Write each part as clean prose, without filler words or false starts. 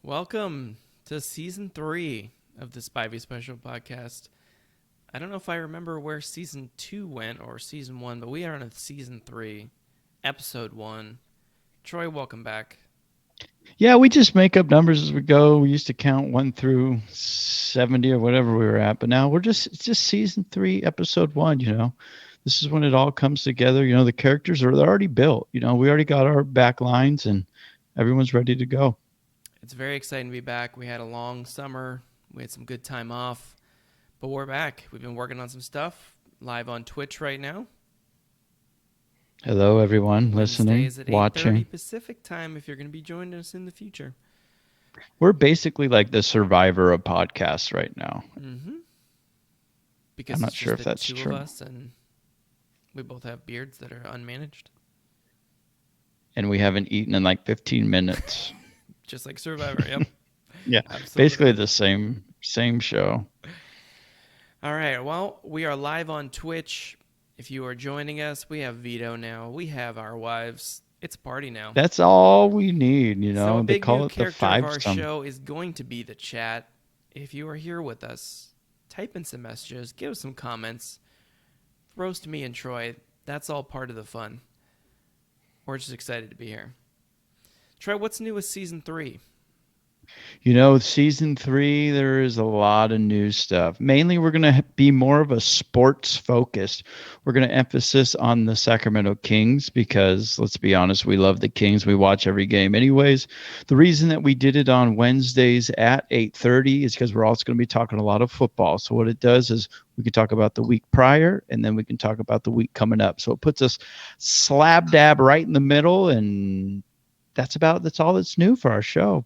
Welcome to season 3 of the Spivey Special Podcast. I don't know if I remember where season 2 went or season 1, but we are on season 3, episode 1. Troy, welcome back. Yeah, we just make up numbers as we go. We used to count 1 through 70 or whatever we were at, but now it's just season 3, episode 1, This is when it all comes together. The characters are already built. We already got our back lines and everyone's ready to go. It's very exciting to be back. We had a long summer. We had some good time off, but we're back. We've been working on some stuff live on Twitch right now. Hello, everyone listening, Wednesdays at 8:30 watching. Pacific time if you're going to be joining us in the future. We're basically like the survivor of podcasts right now. Mm-hmm. I'm Because not it's sure just if the that's two of true. us and we both have beards that are unmanaged. And we haven't eaten in like 15 minutes. Just like Survivor, yep. Yeah, basically Absolutely. the same show. All right, well, we are live on Twitch. If you are joining us, we have Vito now. We have our wives. It's a party now. That's all we need, So, a They big new call it the character of five our some. show is going to be the chat. If you are here with us, type in some messages, give us some comments, roast me and Troy. That's all part of the fun. We're just excited to be here. Troy, what's new with season 3? Season 3, there is a lot of new stuff. Mainly, we're going to be more of a sports focused. We're going to emphasis on the Sacramento Kings because, let's be honest, we love the Kings. We watch every game anyways. The reason that we did it on Wednesdays at 8:30 is because we're also going to be talking a lot of football. So what it does is we can talk about the week prior, and then we can talk about the week coming up. So it puts us slab dab right in the middle, and that's all that's new for our show.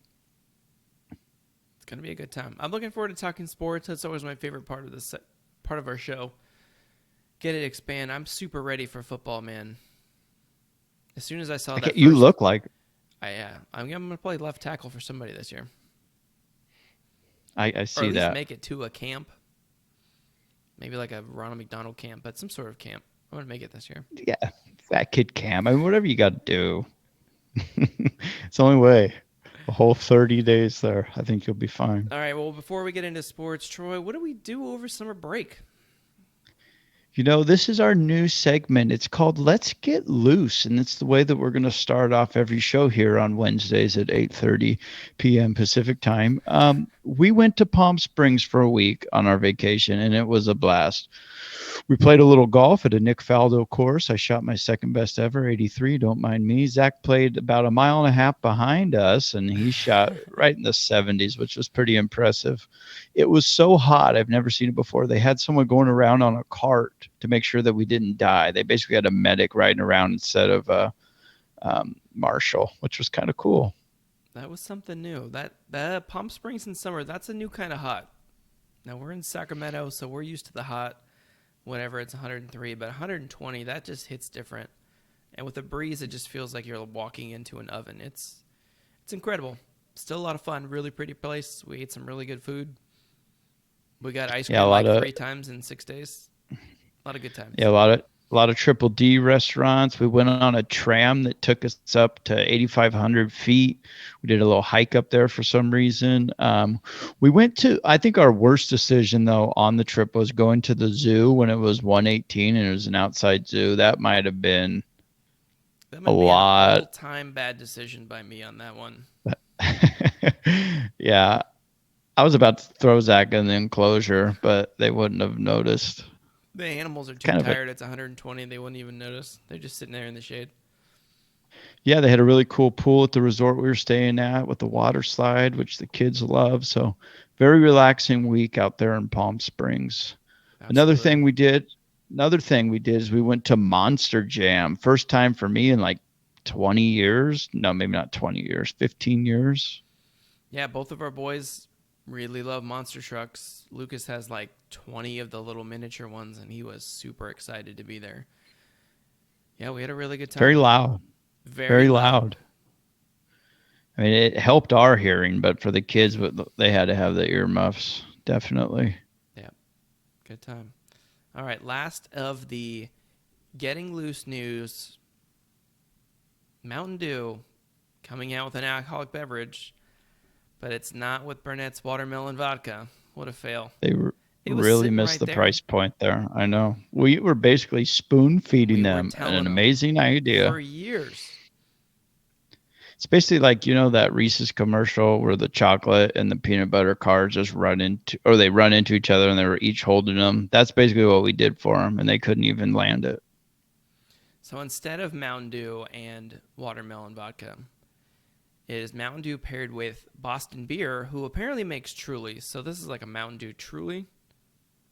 It's gonna be a good time. I'm looking forward to talking sports. That's always my favorite part of this part of our show. Get it, expand. I'm super ready for football, man. As soon as I saw that You first, look like I'm gonna play left tackle for somebody this year, I or at see least that. make it to a camp, maybe like a Ronald McDonald camp, but some sort of camp. I'm gonna make it this year. Yeah, fat kid Cam. I mean, whatever you got to do. It's the only way. A whole 30 days there. I think you'll be fine. All right. Well, before we get into sports, Troy, what do we do over summer break? This is our new segment. It's called Let's Get Loose, and it's the way that we're going to start off every show here on Wednesdays at 8:30 p.m. Pacific time. We went to Palm Springs for a week on our vacation, and it was a blast. We played a little golf at a Nick Faldo course. I shot my second best ever, 83. Don't mind me. Zach played about a mile and a half behind us, and he shot right in the 70s, which was pretty impressive. It was so hot. I've never seen it before. They had someone going around on a cart to make sure that we didn't die. They basically had a medic riding around instead of a marshal, which was kind of cool. That was something new. That Palm Springs in summer, that's a new kind of hot. Now we're in Sacramento, so we're used to the hot. Whenever it's 103, but 120, that just hits different. And with the breeze, it just feels like you're walking into an oven. It's incredible. Still a lot of fun. Really pretty place. We ate some really good food. We got ice Yeah, a cream lot like of 3 times in 6 days. A lot of good Yeah, times. a lot of triple D restaurants. We went on a tram that took us up to 8,500 feet. We did a little hike up there for some reason. We went to, I think our worst decision though on the trip was going to the zoo when it was 118 and it was an outside zoo. That might have been That a might be an lot. all-time bad decision by me on that one. Yeah, I was about to throw Zach in the enclosure, but they wouldn't have noticed. The animals are too Kind of a tired. It's 120. They wouldn't even notice. They're just sitting there in the shade. Yeah, they had a really cool pool at the resort we were staying at with the water slide, which the kids love. So, very relaxing week out there in Palm Springs. Another Absolutely. thing we did, another thing we did is we went to Monster Jam. First time for me in like 20 years. No, maybe not 20 years, 15 years. Yeah, both of our boys really love monster trucks. Lucas has like 20 of the little miniature ones, and he was super excited to be there. Yeah, we had a really good Very time. loud, Very very loud. loud. I mean, it helped our hearing, but for the kids, they had to have the earmuffs. Definitely. Yeah, good time. All right, last of the getting loose news. Mountain Dew coming out with an alcoholic beverage. but it's not with Burnett's watermelon vodka. What a fail. They It was really sitting missed right the there. price point there. I know. We were basically spoon feeding We were them telling an them amazing idea. for years. It's basically like, that Reese's commercial where the chocolate and the peanut butter cars just they run into each other and they were each holding them. That's basically what we did for them, and they couldn't even land it. So instead of Mountain Dew and watermelon vodka, it is Mountain Dew paired with Boston Beer, who apparently makes Truly. So this is like a Mountain Dew Truly,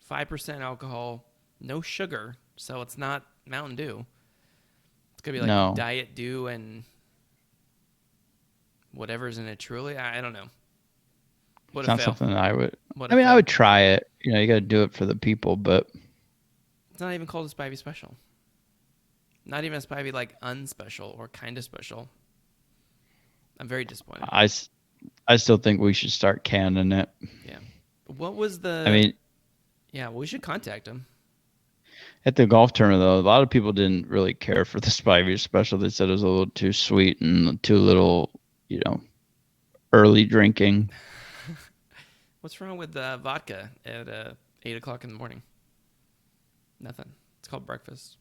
5% alcohol, no sugar. So it's not Mountain Dew. It's gonna be like No. Diet Dew and whatever's in it Truly. I don't know. What It's a not fail. something that I would. What I a mean, I fail. would try it. You got to do it for the people, but It's not even called a Spivey Special. Not even a Spivey like unspecial or kind of special. I'm very disappointed. I still think we should start canning it. Yeah. What was the? I mean, yeah, well, we should contact him. at the golf tournament, though, a lot of people didn't really care for the Spivey special. They said it was a little too sweet and too little, early drinking. What's wrong with vodka at 8:00 in the morning? Nothing. It's called breakfast.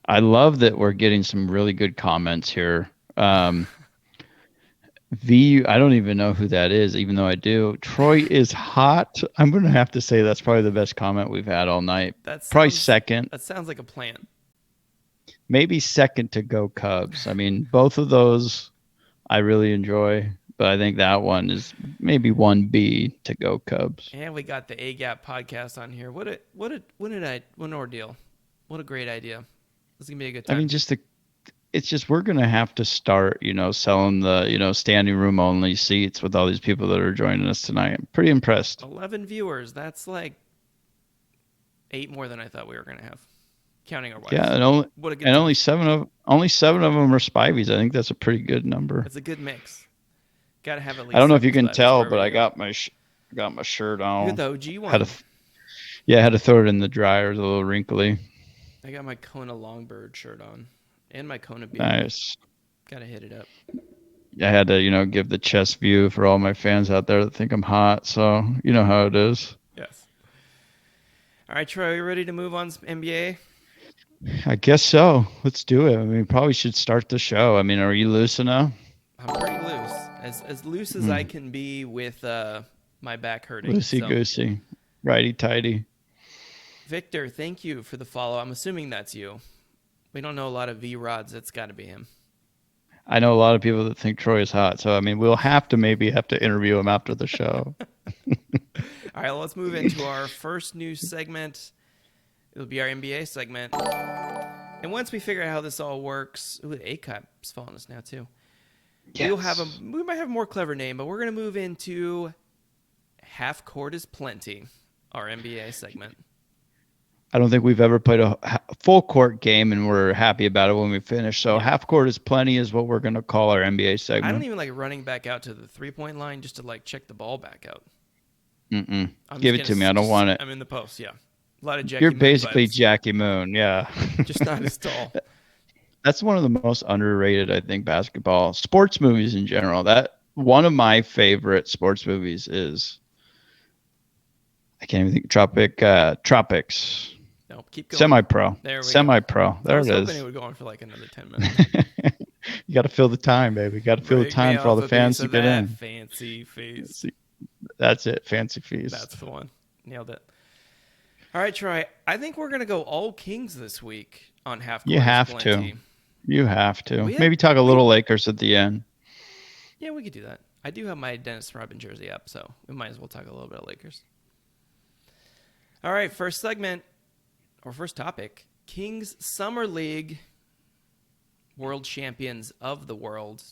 I love that we're getting some really good comments here. I don't even know who that is, even though I do. Troy is hot. I'm going to have to say that's probably the best comment we've had all night. Probably second. That sounds like a plan. Maybe second to Go Cubs. I mean, both of those I really enjoy, but I think that one is maybe 1B to Go Cubs. And we got the A-Gap podcast on here. What an ordeal. What a great idea. This is going to be a good time. I mean, it's just we're going to have to start, selling the, standing room only seats with all these people that are joining us tonight. I'm pretty impressed. 11 viewers. That's like 8 more than I thought we were going to have, counting our wives. Yeah, and only seven of them are Spivies. I think that's a pretty good number. It's a good mix. Got to have at least. I don't know if you can Spivies tell, wherever but I you got my shirt on. You got the OG one. I had to throw it in the dryer. It was a little wrinkly. I got my Kona Longbird shirt on and my Kona beer. Nice. Got to hit it up. I had to, give the chest view for all my fans out there that think I'm hot. So you know how it is. Yes. All right, Troy, are you ready to move on to NBA? I guess so. Let's do it. I mean, probably should start the show. I mean, are you loose enough? I'm pretty loose. As loose as I can be with my back hurting. Loosey-goosey. Righty-tighty. Victor, thank you for the follow. I'm assuming that's you. We don't know a lot of V-Rods. It's got to be him. I know a lot of people that think Troy is hot. So, I mean, we'll have to interview him after the show. All right, let's move into our first news segment. It'll be our NBA segment. And once we figure out how this all works, ACAP's following us now too. Yes. We might have a more clever name, but we're going to move into Half Court is Plenty, our NBA segment. I don't think we've ever played a full court game and we're happy about it when we finish. So half court is plenty is what we're going to call our NBA segment. I don't even like running back out to the 3-point line just to like check the ball back out. Give it to me. I don't want it. I'm in the post. Yeah. A lot of Jackie You're Moon basically vibes. Jackie Moon. Yeah. Just not as tall. That's one of the most underrated, I think, basketball sports movies in general. That one of my favorite sports movies is, I can't even think, Tropics. No, keep going. Semi-pro. There we Semi-pro. go. There I was it hoping is. it would go on for like another 10 minutes. You got to fill the time, baby. You got to fill the Break time me for all off the a fans piece to of get that in. Fancy feast. That's it. Fancy feast. That's the one. Nailed it. All right, Troy. I think we're going to go all Kings this week on Half Court You is have Plenty. to. You have to. We have- Maybe talk a little Lakers at the end. Yeah, we could do that. I do have my Dennis Rodman jersey up, so we might as well talk a little bit of Lakers. All right, first segment, or first topic, Kings Summer League world champions of the world.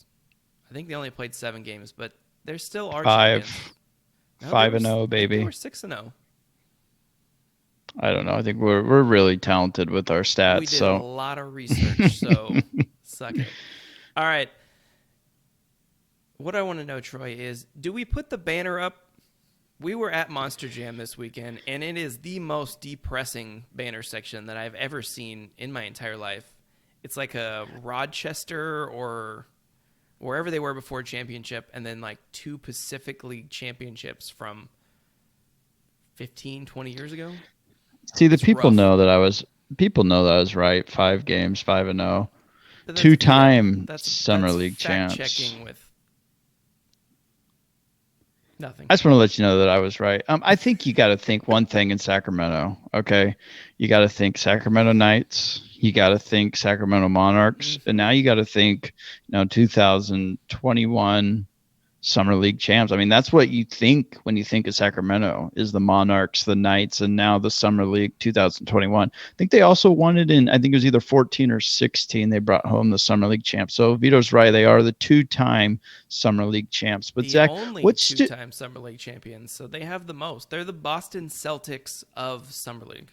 I think they only played 7 games, but they're still our champions. No, 5-0, baby. They were 6-0. I don't know. I think we're really talented with our stats. We did a lot of research, so suck it. All right. What I want to know, Troy, is do we put the banner up? We were at Monster Jam this weekend, and it is the most depressing banner section that I've ever seen in my entire life. It's like a Rochester or wherever they were before championship, and then like 2 Pacific League championships from 15, 20 years ago. See, the It's rough. people know that I was right. 5 games, 5-0, But that's veto. two-time That's Summer League fact champs. checking with nothing. I just want to let you know that I was right. I think you got to think one thing in Sacramento. Okay, you got to think Sacramento Knights. You got to think Sacramento Monarchs, and now Hmm. you got to think, 2021 Summer League champs. I mean, that's what you think when you think of Sacramento is the Monarchs, the Knights, and now the Summer League 2021. I think they also won it in, I think it was either 14 or 16. They brought home the Summer League champs. So Vito's right. They are the two-time Summer League champs. But The Zach, only what's st- two-time Summer League champions, so they have the most. They're the Boston Celtics of Summer League.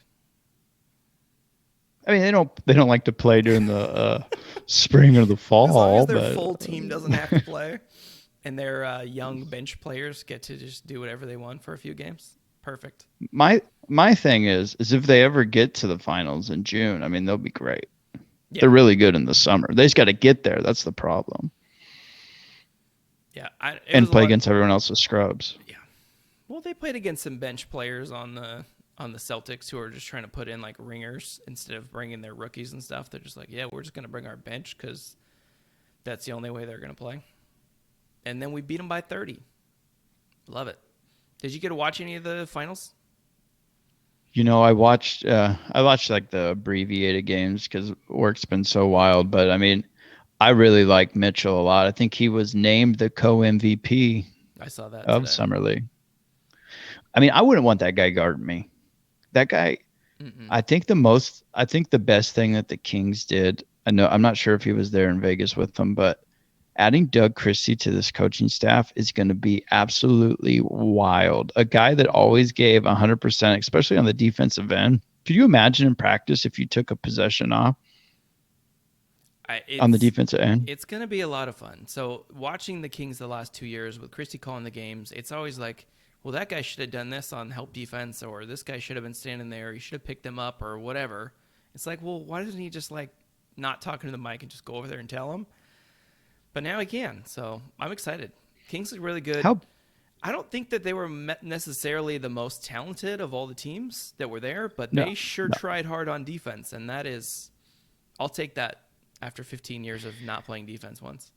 I mean, they don't like to play during the spring or the As long as fall, their but full team doesn't have to play, and their young bench players get to just do whatever they want for a few games, perfect. my thing is if they ever get to the finals in June, I mean, they'll be great. Yeah, They're really good in the summer. They just got to get there. That's the problem. yeah. It was And a play lot. against everyone else's scrubs. Yeah. Well, they played against some bench players on the Celtics who are just trying to put in like ringers instead of bringing their rookies and stuff. They're just like, yeah, we're just gonna bring our bench because that's the only way they're gonna play. And then we beat them by 30. Love it. Did you get to watch any of the finals? I watched like the abbreviated games because work's been so wild. But I mean, I really like Mitchell a lot. I think he was named the co MVP I saw that of today. Summer League. I mean, I wouldn't want that guy guarding me. That guy, Mm-mm. I think the best thing that the Kings did, I know I'm not sure if he was there in Vegas with them, but adding Doug Christie to this coaching staff is going to be absolutely wild. A guy that always gave 100%, especially on the defensive end. Could you imagine in practice if you took a possession off I, on the it's defensive end? it's gonna be a lot of fun. So watching the Kings the last 2 years with Christie calling the games, it's always like, well, that guy should have done this on help defense, or this guy should have been standing there. He should have picked him up, or whatever. It's like, well, why doesn't he just like not talking to the mic and just go over there and tell him? But now he can. So I'm excited. Kings look really good. How I don't think that they were necessarily the most talented of all the teams that were there, but no, they sure no. tried hard on defense, and that is, I'll take that after 15 years of not playing defense once.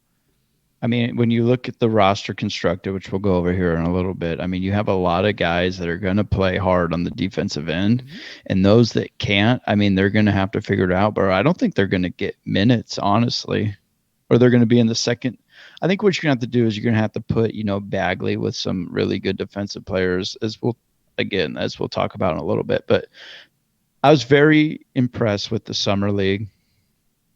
I mean, when you look at the roster constructed, which we'll go over here in a little bit, I mean, you have a lot of guys that are going to play hard on the defensive end, Mm-hmm. and those that can't, I mean, they're going to have to figure it out. But I don't think they're going to get minutes, honestly, or they're going to be in the second. I think what you're going to have to do is you're going to have to put, Bagley with some really good defensive players, as we'll talk about in a little bit. But I was very impressed with the summer league.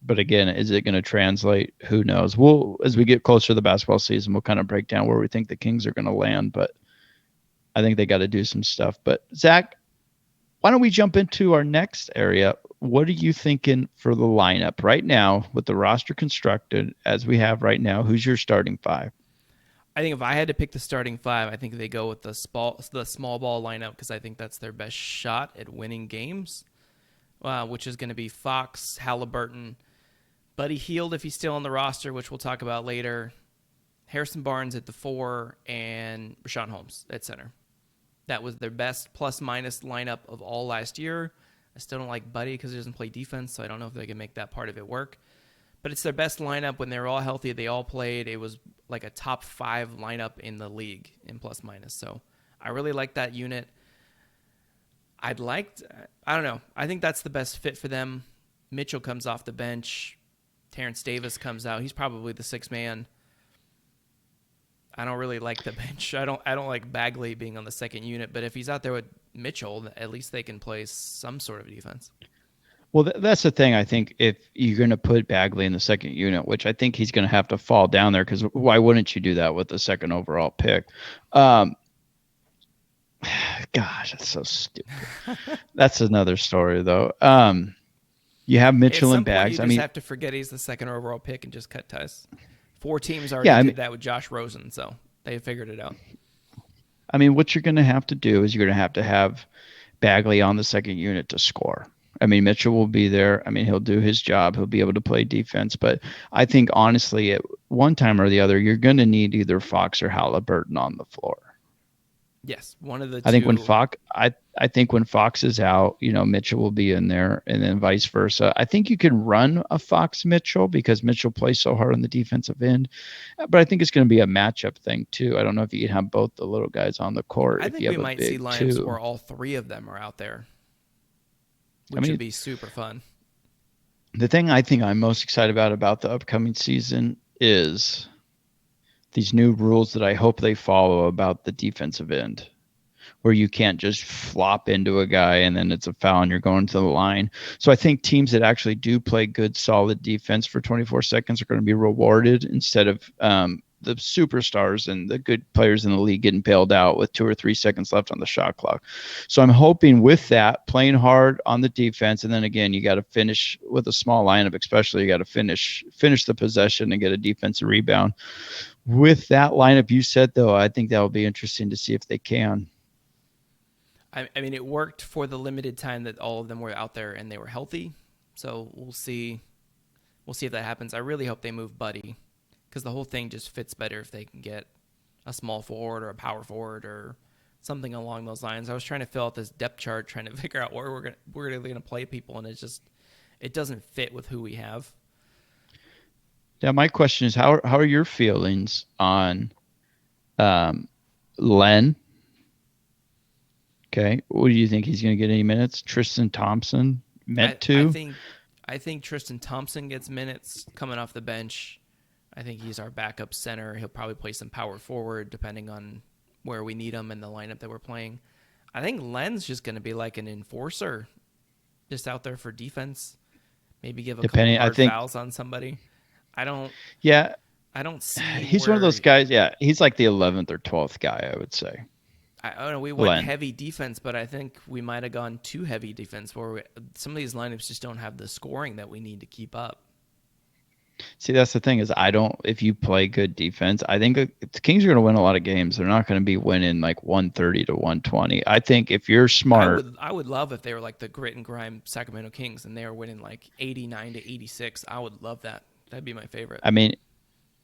But again, is it going to translate? Who knows? As we get closer to the basketball season, we'll kind of break down where we think the Kings are going to land. But I think they got to do some stuff. But Zach, why don't we jump into our next area? What are you thinking for the lineup right now with the roster constructed as we have right now? Who's your starting five? I think if I had to pick the starting five, I think they go with the small ball lineup because I think that's their best shot at winning games, which is going to be Fox, Halliburton, Buddy Hield if he's still on the roster, which we'll talk about later, Harrison Barnes at the four, and Rashawn Holmes at center. That was their best plus minus lineup of all last year. I still don't like Buddy because he doesn't play defense, so I don't know if they can make that part of it work. But it's their best lineup when they were all healthy. They all played. It was like a top 5 lineup in the league in plus minus. So I really like that unit. I don't know. I think that's the best fit for them. Mitchell comes off the bench. Terrence Davis comes out. He's probably the sixth man. I don't really like the bench. I don't like Bagley being on the second unit, but if he's out there with Mitchell, at least they can play some sort of defense. Well, that's the thing. I think if you're going to put Bagley in the second unit, which I think he's going to have to fall down there, because why wouldn't you do that with the second overall pick? Um, Gosh, that's so stupid. That's another story, though. You have At Mitchell and some point, you Bags. I just mean, have to forget he's the second overall pick and just cut ties. 4 teams already yeah, I mean, did that with Josh Rosen, so they figured it out. I mean, what you're going to have to do is you're going to have Bagley on the second unit to score. I mean, Mitchell will be there. I mean, he'll do his job. He'll be able to play defense. But I think honestly, at one time or the other, you're going to need either Fox or Halliburton on the floor. Yes, one of the I think when two. Fox, I think when Fox is out, Mitchell will be in there, and then vice versa. I think you can run a Fox Mitchell because Mitchell plays so hard on the defensive end, but I think it's going to be a matchup thing too. I don't know if you can have both the little guys on the court I if you think we have a might see big lineups two. where all three of them are out there, I which would mean, be super fun. the thing I think I'm most excited about the upcoming season is these new rules that I hope they follow about the defensive end, where you can't just flop into a guy and then it's a foul and you're going to the line. So I think teams that actually do play good, solid defense for 24 seconds are going to be rewarded instead of the superstars and the good players in the league getting bailed out with 2 or 3 seconds left on the shot clock. So I'm hoping with that, playing hard on the defense, and then again, you got to finish with a small lineup, especially you got to finish the possession and get a defensive rebound. With that lineup you said, though, I think that will be interesting to see if they can. I mean, it worked for the limited time that all of them were out there and they were healthy. So we'll see. We'll see if that happens. I really hope they move Buddy because the whole thing just fits better if they can get a small forward or a power forward or something along those lines. I was trying to fill out this depth chart, trying to figure out where we're really gonna play people, and it doesn't fit with who we have. Yeah, my question is how are your feelings on um, Len? Okay, what do you think he's going to get any minutes? Tristan Thompson I meant I to. think I think Tristan Thompson gets minutes coming off the bench. I think he's our backup center. He'll probably play some power forward depending on where we need him in the lineup that we're playing. I think Len's just going to be like an enforcer, just out there for defense. Maybe give a couple Depending, I hard think, fouls on somebody. I don't yeah, I don't see he's one of where those guys. Yeah, he's like the 11th or 12th guy, I would say. I don't know. We went Len. heavy defense, but I think we might have gone too heavy defense. Some of these lineups just don't have the scoring that we need to keep up. See, that's the thing is I don't. If you play good defense, I think the Kings are going to win a lot of games. They're not going to be winning like 130 to 120. I think if you're smart, I would love if they were like the grit and grime Sacramento Kings and they were winning like 89 to 86. I would love that. That'd be my favorite. I mean,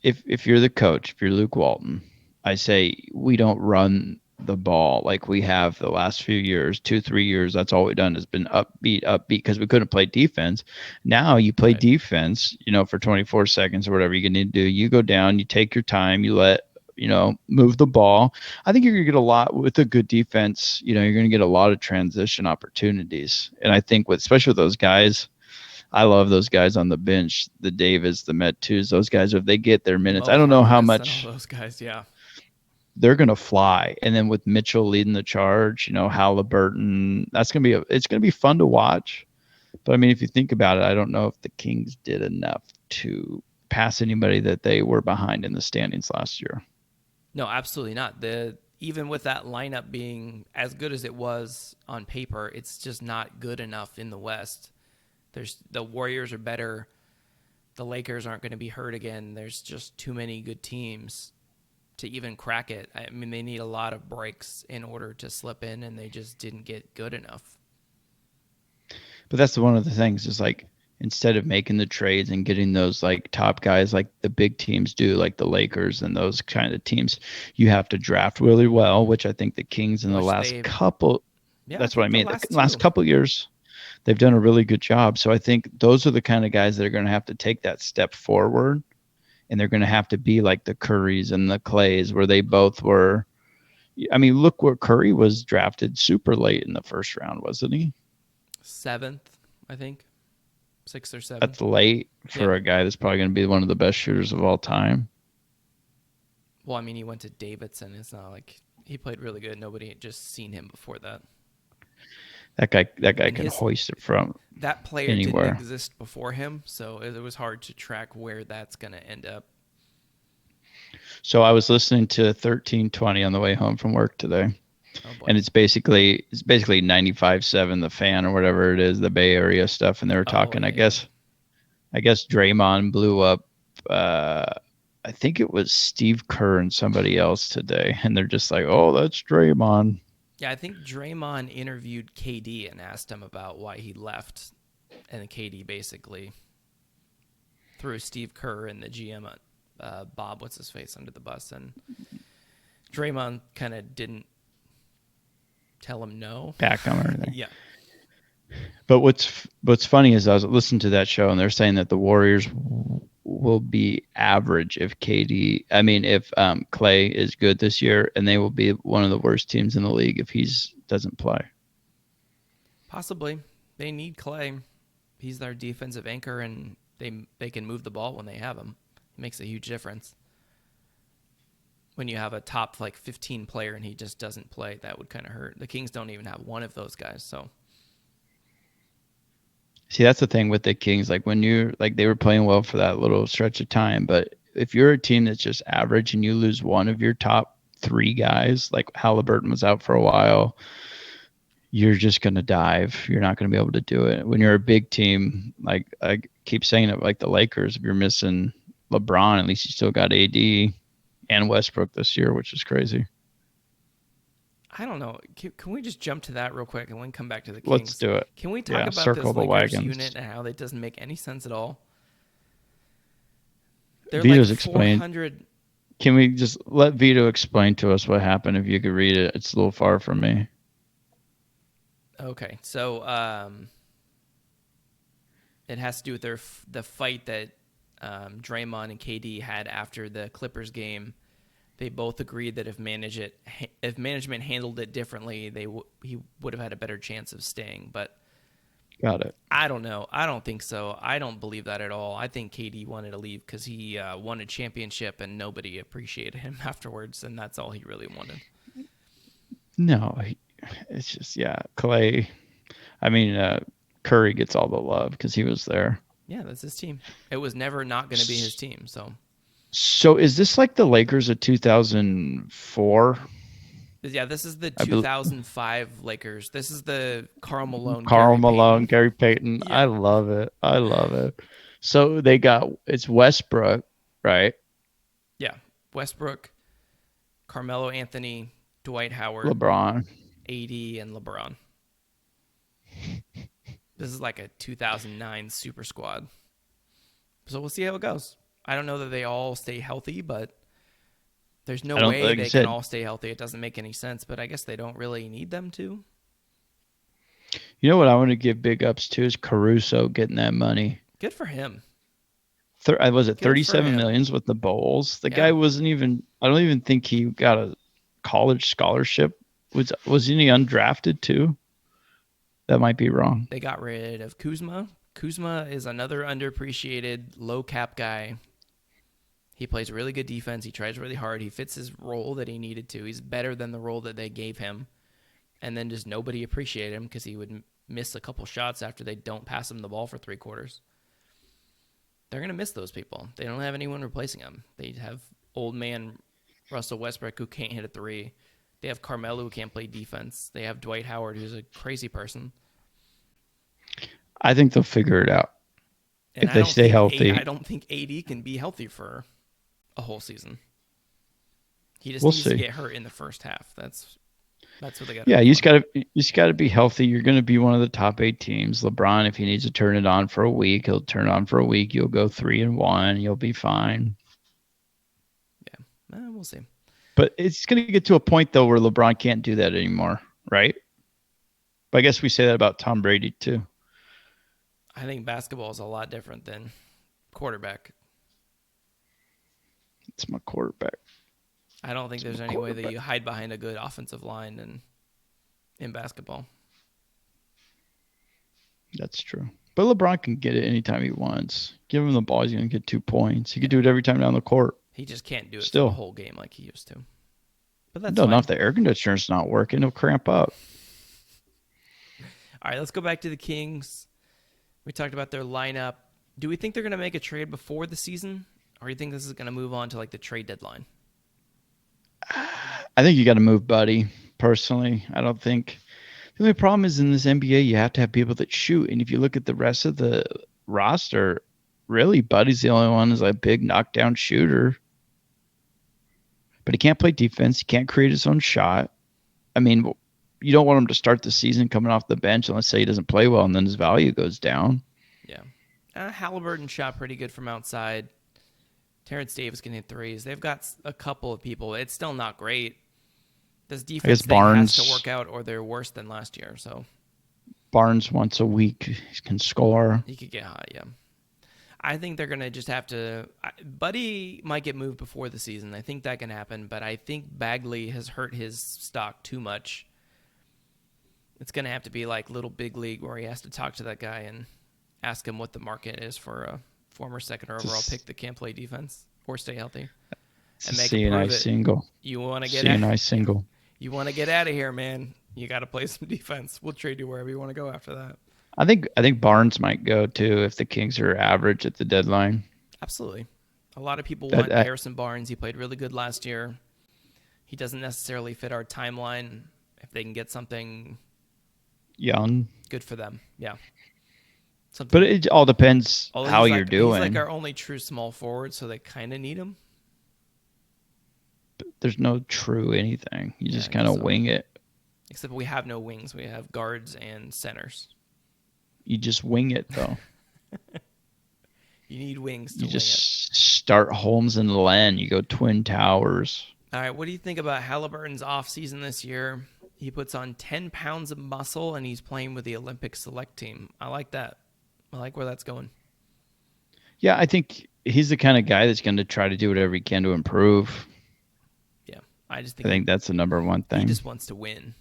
if you're the coach, if you're Luke Walton, I say we don't run the ball like we have the last few years, 2, 3 years. That's all we've done has been upbeat, because we couldn't play defense. Now you play Right. defense, for 24 seconds or whatever you need to do. You go down, you take your time, you let move the ball. I think you're gonna get a lot with a good defense. You're gonna get a lot of transition opportunities, and I think especially with those guys. I love those guys on the bench, the Davis, the Metus, those guys, if they get their minutes, Mo I don't know how Harkless and all much those guys. Yeah. they're going to fly. And then with Mitchell leading the charge, Halliburton, it's going to be fun to watch. But I mean, if you think about it, I don't know if the Kings did enough to pass anybody that they were behind in the standings last year. No, absolutely not. Even with that lineup being as good as it was on paper, it's just not good enough in the West. The Warriors are better. The Lakers aren't going to be hurt again. There's just too many good teams to even crack it. I mean, they need a lot of breaks in order to slip in, and they just didn't get good enough. But that's one of the things is like instead of making the trades and getting those like top guys like the big teams do, like the Lakers and those kind of teams, you have to draft really well, which I think the Kings in the Which last couple, yeah, I that's what I think the mean. The last last two. couple years, they've done a really good job. So I think those are the kind of guys that are going to have to take that step forward, and they're going to have to be like the Currys and the Clays, where they both were. I mean, look where Curry was drafted super late in the first round, wasn't he? Seventh, I think. Sixth or seventh. That's late Yep. for a guy that's probably going to be one of the best shooters of all time. Well, I mean, he went to Davidson. It's not like he played really good. Nobody had just seen him before that. That guy And can hoist it from that player didn't anywhere. exist before him, so it was hard to track where that's going to end up. So I was listening to 1320 on the way home from work today. Oh boy. And it's basically 95.7 the Fan or whatever it is, the Bay Area stuff, and they were talking. Yeah, I guess Draymond blew up. I think it was Steve Kerr and somebody else today, and they're just like, "Oh, that's Draymond." Yeah, I think Draymond interviewed KD and asked him about why he left, and KD basically threw Steve Kerr and the GM, Bob, what's his face, under the bus, and Draymond kind of didn't tell him no. Back on everything. Yeah. But what's funny is I was listening to that show and they're saying that the Warriors will be average if Clay is good this year, and they will be one of the worst teams in the league if he doesn't play. Possibly. They need Clay. He's their defensive anchor, and they can move the ball when they have him. It makes a huge difference. When you have a top 15 player and he just doesn't play, that would kind of hurt. The Kings don't even have one of those guys, so. See, that's the thing with the Kings. When you they were playing well for that little stretch of time, but if you're a team that's just average and you lose one of your top 3 guys, like Halliburton was out for a while, you're just going to dive. You're not going to be able to do it. When you're a big team, I keep saying it, like the Lakers, if you're missing LeBron, at least you still got AD and Westbrook this year, which is crazy. I don't know. Can we just jump to that real quick and we can come back to the Kings? Let's do it. Can we talk about this Lakers unit and how it doesn't make any sense at all? They're Vito's like 400. Can we just let Vito explain to us what happened? If you could read it, it's a little far from me. Okay, so it has to do with the fight that Draymond and KD had after the Clippers game. They both agreed that if management handled it differently, he would have had a better chance of staying. But got it. I don't know. I don't think so. I don't believe that at all. I think KD wanted to leave because he won a championship and nobody appreciated him afterwards, and that's all he really wanted. No, it's just Clay. Curry gets all the love because he was there. Yeah, that's his team. It was never not going to be his team. So is this like the Lakers of 2004? Yeah, this is the 2005 Lakers. This is the Karl Malone. Gary Payton. Yeah. I love it. So it's Westbrook, right? Yeah, Westbrook, Carmelo Anthony, Dwight Howard, LeBron, AD, and LeBron. This is like a 2009 super squad. So we'll see how it goes. I don't know that they all stay healthy, but there's no way they can all stay healthy. It doesn't make any sense, but I guess they don't really need them to. You know what I want to give big ups to is Caruso getting that money. Good for him. Was it 37 million with the Bulls? The guy wasn't even, I don't even think he got a college scholarship. Wasn't he undrafted too? That might be wrong. They got rid of Kuzma. Kuzma is another underappreciated low cap guy. He plays really good defense. He tries really hard. He fits his role that he needed to. He's better than the role that they gave him. And then just nobody appreciated him because he would miss a couple shots after they don't pass him the ball for 3 quarters. They're going to miss those people. They don't have anyone replacing him. They have old man Russell Westbrook who can't hit a 3. They have Carmelo who can't play defense. They have Dwight Howard who's a crazy person. I think they'll figure it out if they stay healthy. I don't think AD can be healthy for a whole season. He just needs to get hurt in the first half. That's what they got. Yeah, you just got to be healthy. You're going to be one of the top 8 teams. LeBron, if he needs to turn it on for a week, he'll turn it on for a week. You'll go 3-1. You'll be fine. Yeah, we'll see. But it's going to get to a point though where LeBron can't do that anymore, right? But I guess we say that about Tom Brady too. I think basketball is a lot different than quarterback. It's my quarterback. I don't think there's any way that you hide behind a good offensive line in basketball. That's true. But LeBron can get it anytime he wants. Give him the ball, he's going to get 2 points. He could do it every time down the court. He just can't do it for the whole game like he used to. But that's not if the air conditioner's not working, he'll cramp up. All right, let's go back to the Kings. We talked about their lineup. Do we think they're going to make a trade before the season? Or do you think this is going to move on to the trade deadline? I think you got to move Buddy, personally. I don't think... The only problem is in this NBA, you have to have people that shoot. And if you look at the rest of the roster, really, Buddy's the only one who's a big knockdown shooter. But he can't play defense. He can't create his own shot. I mean, you don't want him to start the season coming off the bench, and let's say he doesn't play well, and then his value goes down. Yeah. Halliburton shot pretty good from outside. Terrence Davis can hit threes. They've got a couple of people. It's still not great. This I guess defense thing has to work out, or they're worse than last year. So Barnes once a week he can score. he could get hot, yeah. I think they're gonna just have to. Buddy might get moved before the season. I think that can happen, but I think Bagley has hurt his stock too much. It's gonna have to be like little big league where he has to talk to that guy and ask him what the market is for a former second or overall pick that can't play defense or stay healthy. And make him prove it. Single. You want to get CNI single. You want to get out of here, man. You got to play some defense. We'll trade you wherever you want to go after that. I think Barnes might go too if the Kings are average at the deadline. Absolutely. A lot of people want Harrison Barnes. He played really good last year. He doesn't necessarily fit our timeline. If they can get something young, good for them. Yeah. But it all depends how you're doing. He's like our only true small forward, so they kind of need him. But there's no true anything. You just kind of wing it. Except we have no wings. We have guards and centers. You just wing it, though. You need wings to wing it. You just start Holmes and Len. You go Twin Towers. All right, what do you think about Halliburton's offseason this year? He puts on 10 pounds of muscle, and he's playing with the Olympic select team. I like that. I like where that's going. Yeah, I think he's the kind of guy that's going to try to do whatever he can to improve. Yeah, I think that's the number one thing. He just wants to win.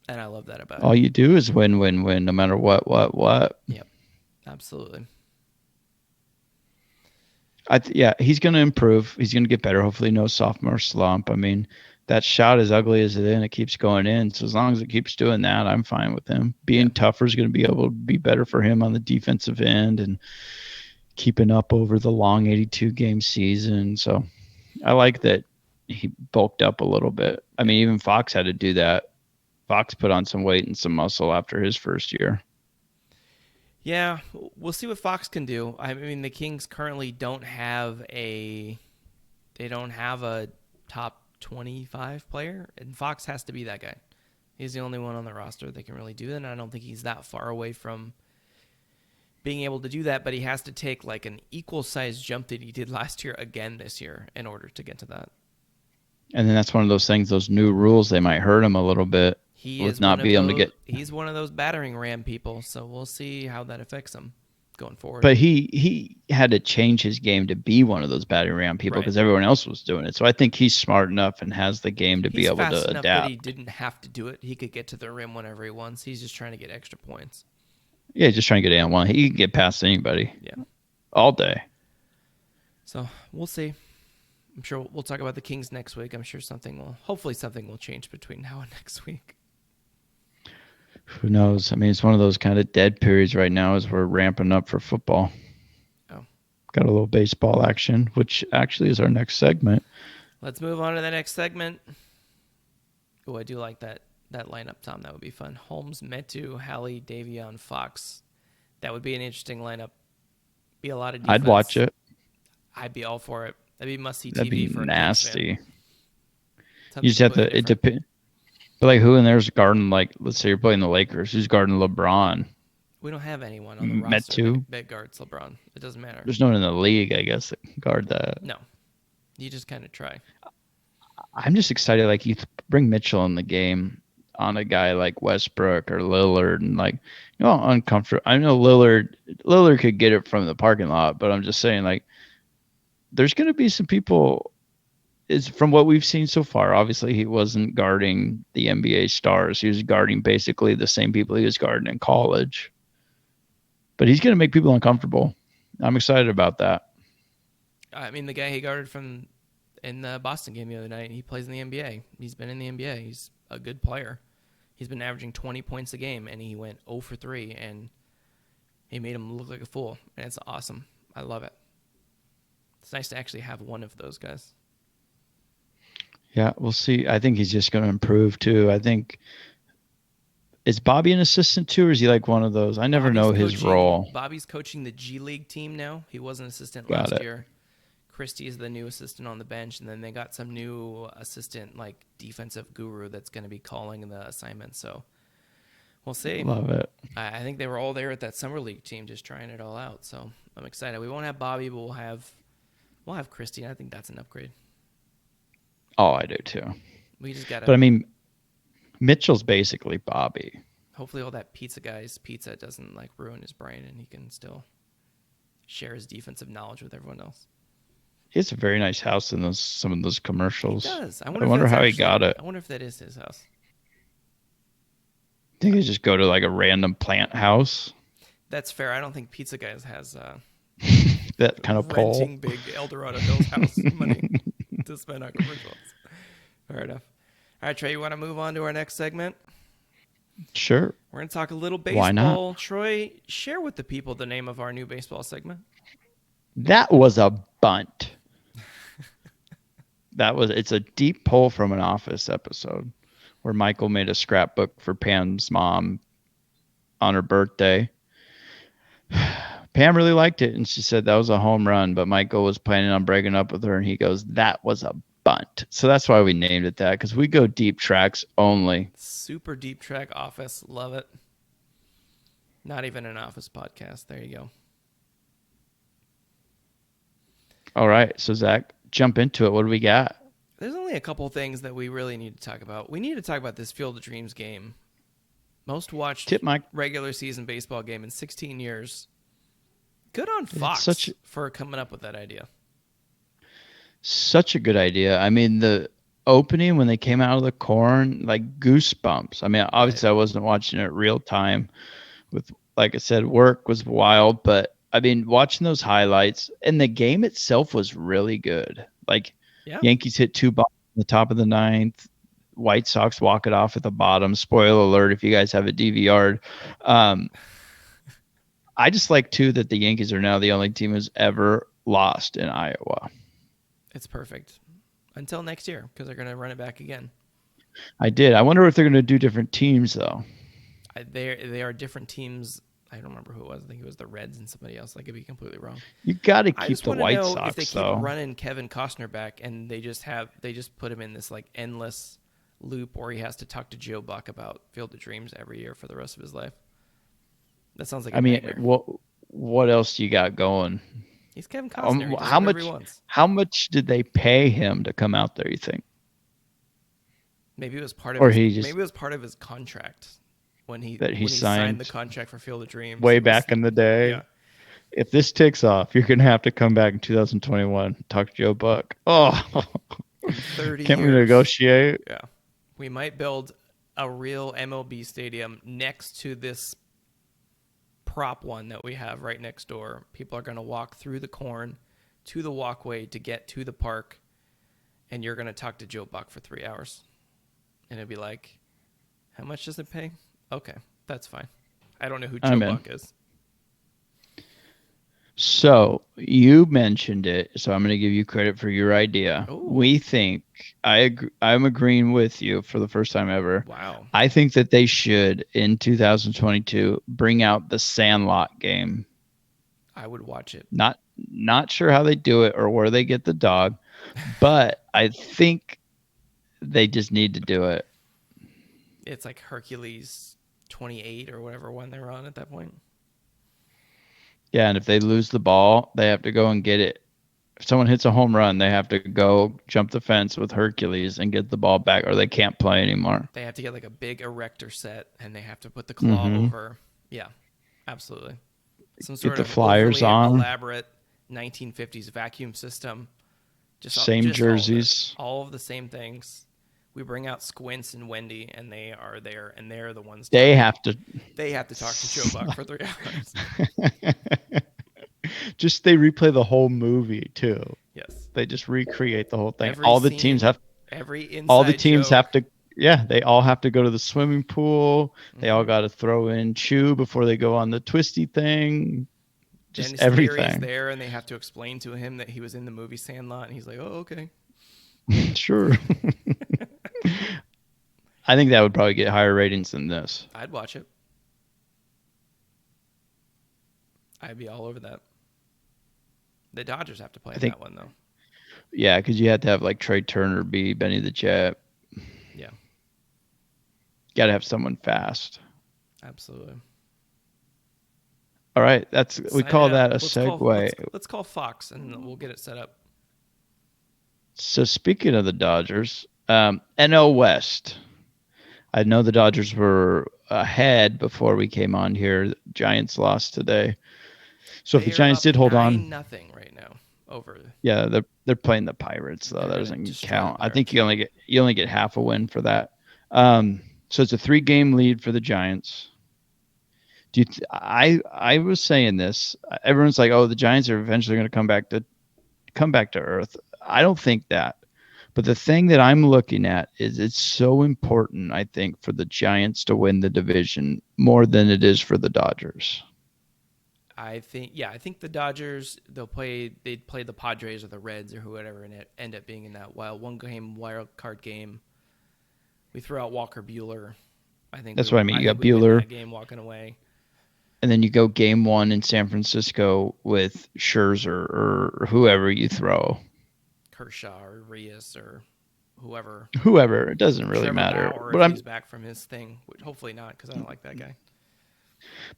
And I love that about him. All you do is win, win, win, no matter what. Yep, absolutely. Yeah, he's going to improve. He's going to get better. Hopefully no sophomore slump. I mean, that shot, as ugly as it is, it keeps going in. So as long as it keeps doing that, I'm fine with him. Being tougher is going to be able to be better for him on the defensive end and keeping up over the long 82-game season. So I like that he bulked up a little bit. I mean, even Fox had to do that. Fox put on some weight and some muscle after his first year. Yeah, we'll see what Fox can do. I mean, the Kings currently don't have a top 25 player, and Fox has to be that guy. He's the only one on the roster that can really do that, and I don't think he's that far away from being able to do that, but he has to take like an equal-sized jump that he did last year again this year in order to get to that. And then that's one of those things, those new rules, they might hurt him a little bit. He's one of those battering ram people, so we'll see how that affects him going forward. But he had to change his game to be one of those battering ram people because everyone else was doing it. So I think he's smart enough and has the game to be able to adapt. That he didn't have to do it. He could get to the rim whenever he wants. He's just trying to get extra points. Yeah, just trying to get in one. He can get past anybody. Yeah, all day. So we'll see. I'm sure we'll talk about the Kings next week. I'm sure hopefully something will change between now and next week. Who knows? I mean, it's one of those kind of dead periods right now as we're ramping up for football. Oh. Got a little baseball action, which actually is our next segment. Let's move on to the next segment. Oh, I do like that lineup, Tom. That would be fun. Holmes, Metu, Hallie, Davion, Fox. That would be an interesting lineup. Be a lot of defense. I'd watch it. I'd be all for it. That'd be must-see TV. That'd be for nasty. You just have to. It depends. But like, who in there's guarding? Like, let's say you're playing the Lakers. Who's guarding LeBron? We don't have anyone on the roster that guards LeBron. It doesn't matter. There's no one in the league, I guess, that can guard that. No, you just kind of try. I'm just excited. Like, you bring Mitchell in the game on a guy like Westbrook or Lillard, and like, uncomfortable. I know Lillard could get it from the parking lot, but I'm just saying, like, there's going to be some people. Is from what we've seen so far. Obviously, he wasn't guarding the NBA stars. He was guarding basically the same people he was guarding in college. But he's going to make people uncomfortable. I'm excited about that. I mean, the guy he guarded in the Boston game the other night, he plays in the NBA. He's been in the NBA. He's a good player. He's been averaging 20 points a game, and he went 0 for 3, and he made him look like a fool. And it's awesome. I love it. It's nice to actually have one of those guys. Yeah, we'll see. I think he's just going to improve too. I think, is Bobby an assistant too, or is he like one of those? I never know his role. Bobby's coaching the G League team now. He was an assistant last year. Christie is the new assistant on the bench, and then they got some new assistant, like defensive guru, that's going to be calling the assignments. So we'll see. Love it. I think they were all there at that summer league team, just trying it all out. So I'm excited. We won't have Bobby, but we'll have Christie. I think that's an upgrade. Oh, I do too. We just got But I to mean, Mitchell's basically Bobby. hopefully all that pizza doesn't like ruin his brain, and he can still share his defensive knowledge with everyone else. He has a very nice house in some of those commercials. He does. I wonder how he got it. I wonder if that is his house. I think he just go to like a random plant house. That's fair. I don't think Pizza Guys has That kind of pole. renting big El Dorado Hills house money to spend on commercials. Fair enough. All right, Trey, you want to move on to our next segment? Sure. We're going to talk a little baseball. Why not? Troy, share with the people the name of our new baseball segment. That was a bunt. It's a deep pull from an Office episode where Michael made a scrapbook for Pam's mom on her birthday. Pam really liked it, and she said that was a home run, but Michael was planning on breaking up with her, and he goes, that was a bunt. So that's why we named it that, because we go deep tracks only. Super deep track Office. Love it. Not even an Office podcast. There you go. All right. So, Zach, jump into it. What do we got? There's only a couple things that we really need to talk about. We need to talk about this Field of Dreams game. Most watched regular season baseball game in 16 years. Good on Fox for coming up with that idea. Such a good idea. I mean, the opening when they came out of the corn, like goosebumps. I mean, obviously I wasn't watching it real time with, like I said, work was wild, but I mean, watching those highlights and the game itself was really good. Like Yankees hit 2 balls in the top of the 9th. White Sox walk it off at the bottom. Spoiler alert if you guys have a DVR. I just like, too, that the Yankees are now the only team who's ever lost in Iowa. It's perfect. Until next year, because they're going to run it back again. I did. I wonder if they're going to do different teams, though. They are different teams. I don't remember who it was. I think it was the Reds and somebody else. I could be completely wrong. You got to keep the White Sox, though. If they keep running Kevin Costner back and they just put him in this like endless loop where he has to talk to Joe Buck about Field of Dreams every year for the rest of his life. That sounds like a nightmare. What else do you got going? He's Kevin Costner. How much did they pay him to come out there, you think? Maybe it was part of his contract when he signed the contract for Field of Dreams way back in the day. Yeah. If this takes off, you're gonna have to come back in 2021 and talk to Joe Buck. Oh, 30 Can't years. we negotiate? Yeah, we might build a real MLB stadium next to this prop one that we have right next door. People are going to walk through the corn to the walkway to get to the park, and you're going to talk to Joe Buck for 3 hours. And it'd be like, how much does it pay? Okay, that's fine. I don't know who Joe Buck is. So you mentioned it, so I'm going to give you credit for your idea. Ooh. We think I'm agreeing with you for the first time ever. Wow. I think that they should in 2022 bring out the Sandlot game. I would watch it. Not sure how they do it or where they get the dog, but I think they just need to do it. It's like Hercules 28 or whatever one they were on at that point. Yeah, and if they lose the ball, they have to go and get it. If someone hits a home run, they have to go jump the fence with Hercules and get the ball back, or they can't play anymore. They have to get like a big erector set, and they have to put the claw over. Yeah, absolutely. Some sort get the of flyers on. Elaborate 1950s vacuum system. Same jerseys. All of the same things. We bring out Squints and Wendy, and they are there, and they're the ones. They have to talk to Joe Buck for 3 hours. They replay the whole movie too. Yes. They just recreate the whole thing. Every all the scene, teams have. Every inside all the teams joke. have to. Yeah, they all have to go to the swimming pool. They all got to throw in chew before they go on the twisty thing. Just Dennis everything. Leary's there, and they have to explain to him that he was in the movie Sandlot, and he's like, "Oh, okay." Sure. I think that would probably get higher ratings than this. I'd watch it. I'd be all over that. The Dodgers have to play that one, though. Yeah, because you had to have like Trey Turner be Benny the Jet. Yeah, Got to have someone fast. absolutely. All right, we Sign it call up. that a segue. Let's call Fox and we'll get it set up. So speaking of the Dodgers, NL West. I know the Dodgers were ahead before we came on here. Giants lost today. So if the They are Giants up did hold on, 9-0 right now over. yeah, they're playing the Pirates though. They're That gonna doesn't destroy the count. I think Pirates. you only get half a win for that. So it's a 3-game lead for the Giants. I was saying this. Everyone's like, "Oh, the Giants are eventually going to come back to earth." I don't think that. But the thing that I'm looking at is it's so important, I think, for the Giants to win the division more than it is for the Dodgers. I think the Dodgers they'd play the Padres or the Reds or whoever and it end up being in that one game wild card game. We throw out Walker Bueller. That's what I mean. I You think got we win Bueller, that game walking away. and then you go game 1 in San Francisco with Scherzer or whoever you throw. Kershaw or Reyes or whoever. Whoever, it doesn't really Trevor matter. Bauer But if I'm he's back from his thing. Hopefully not because I don't like that guy.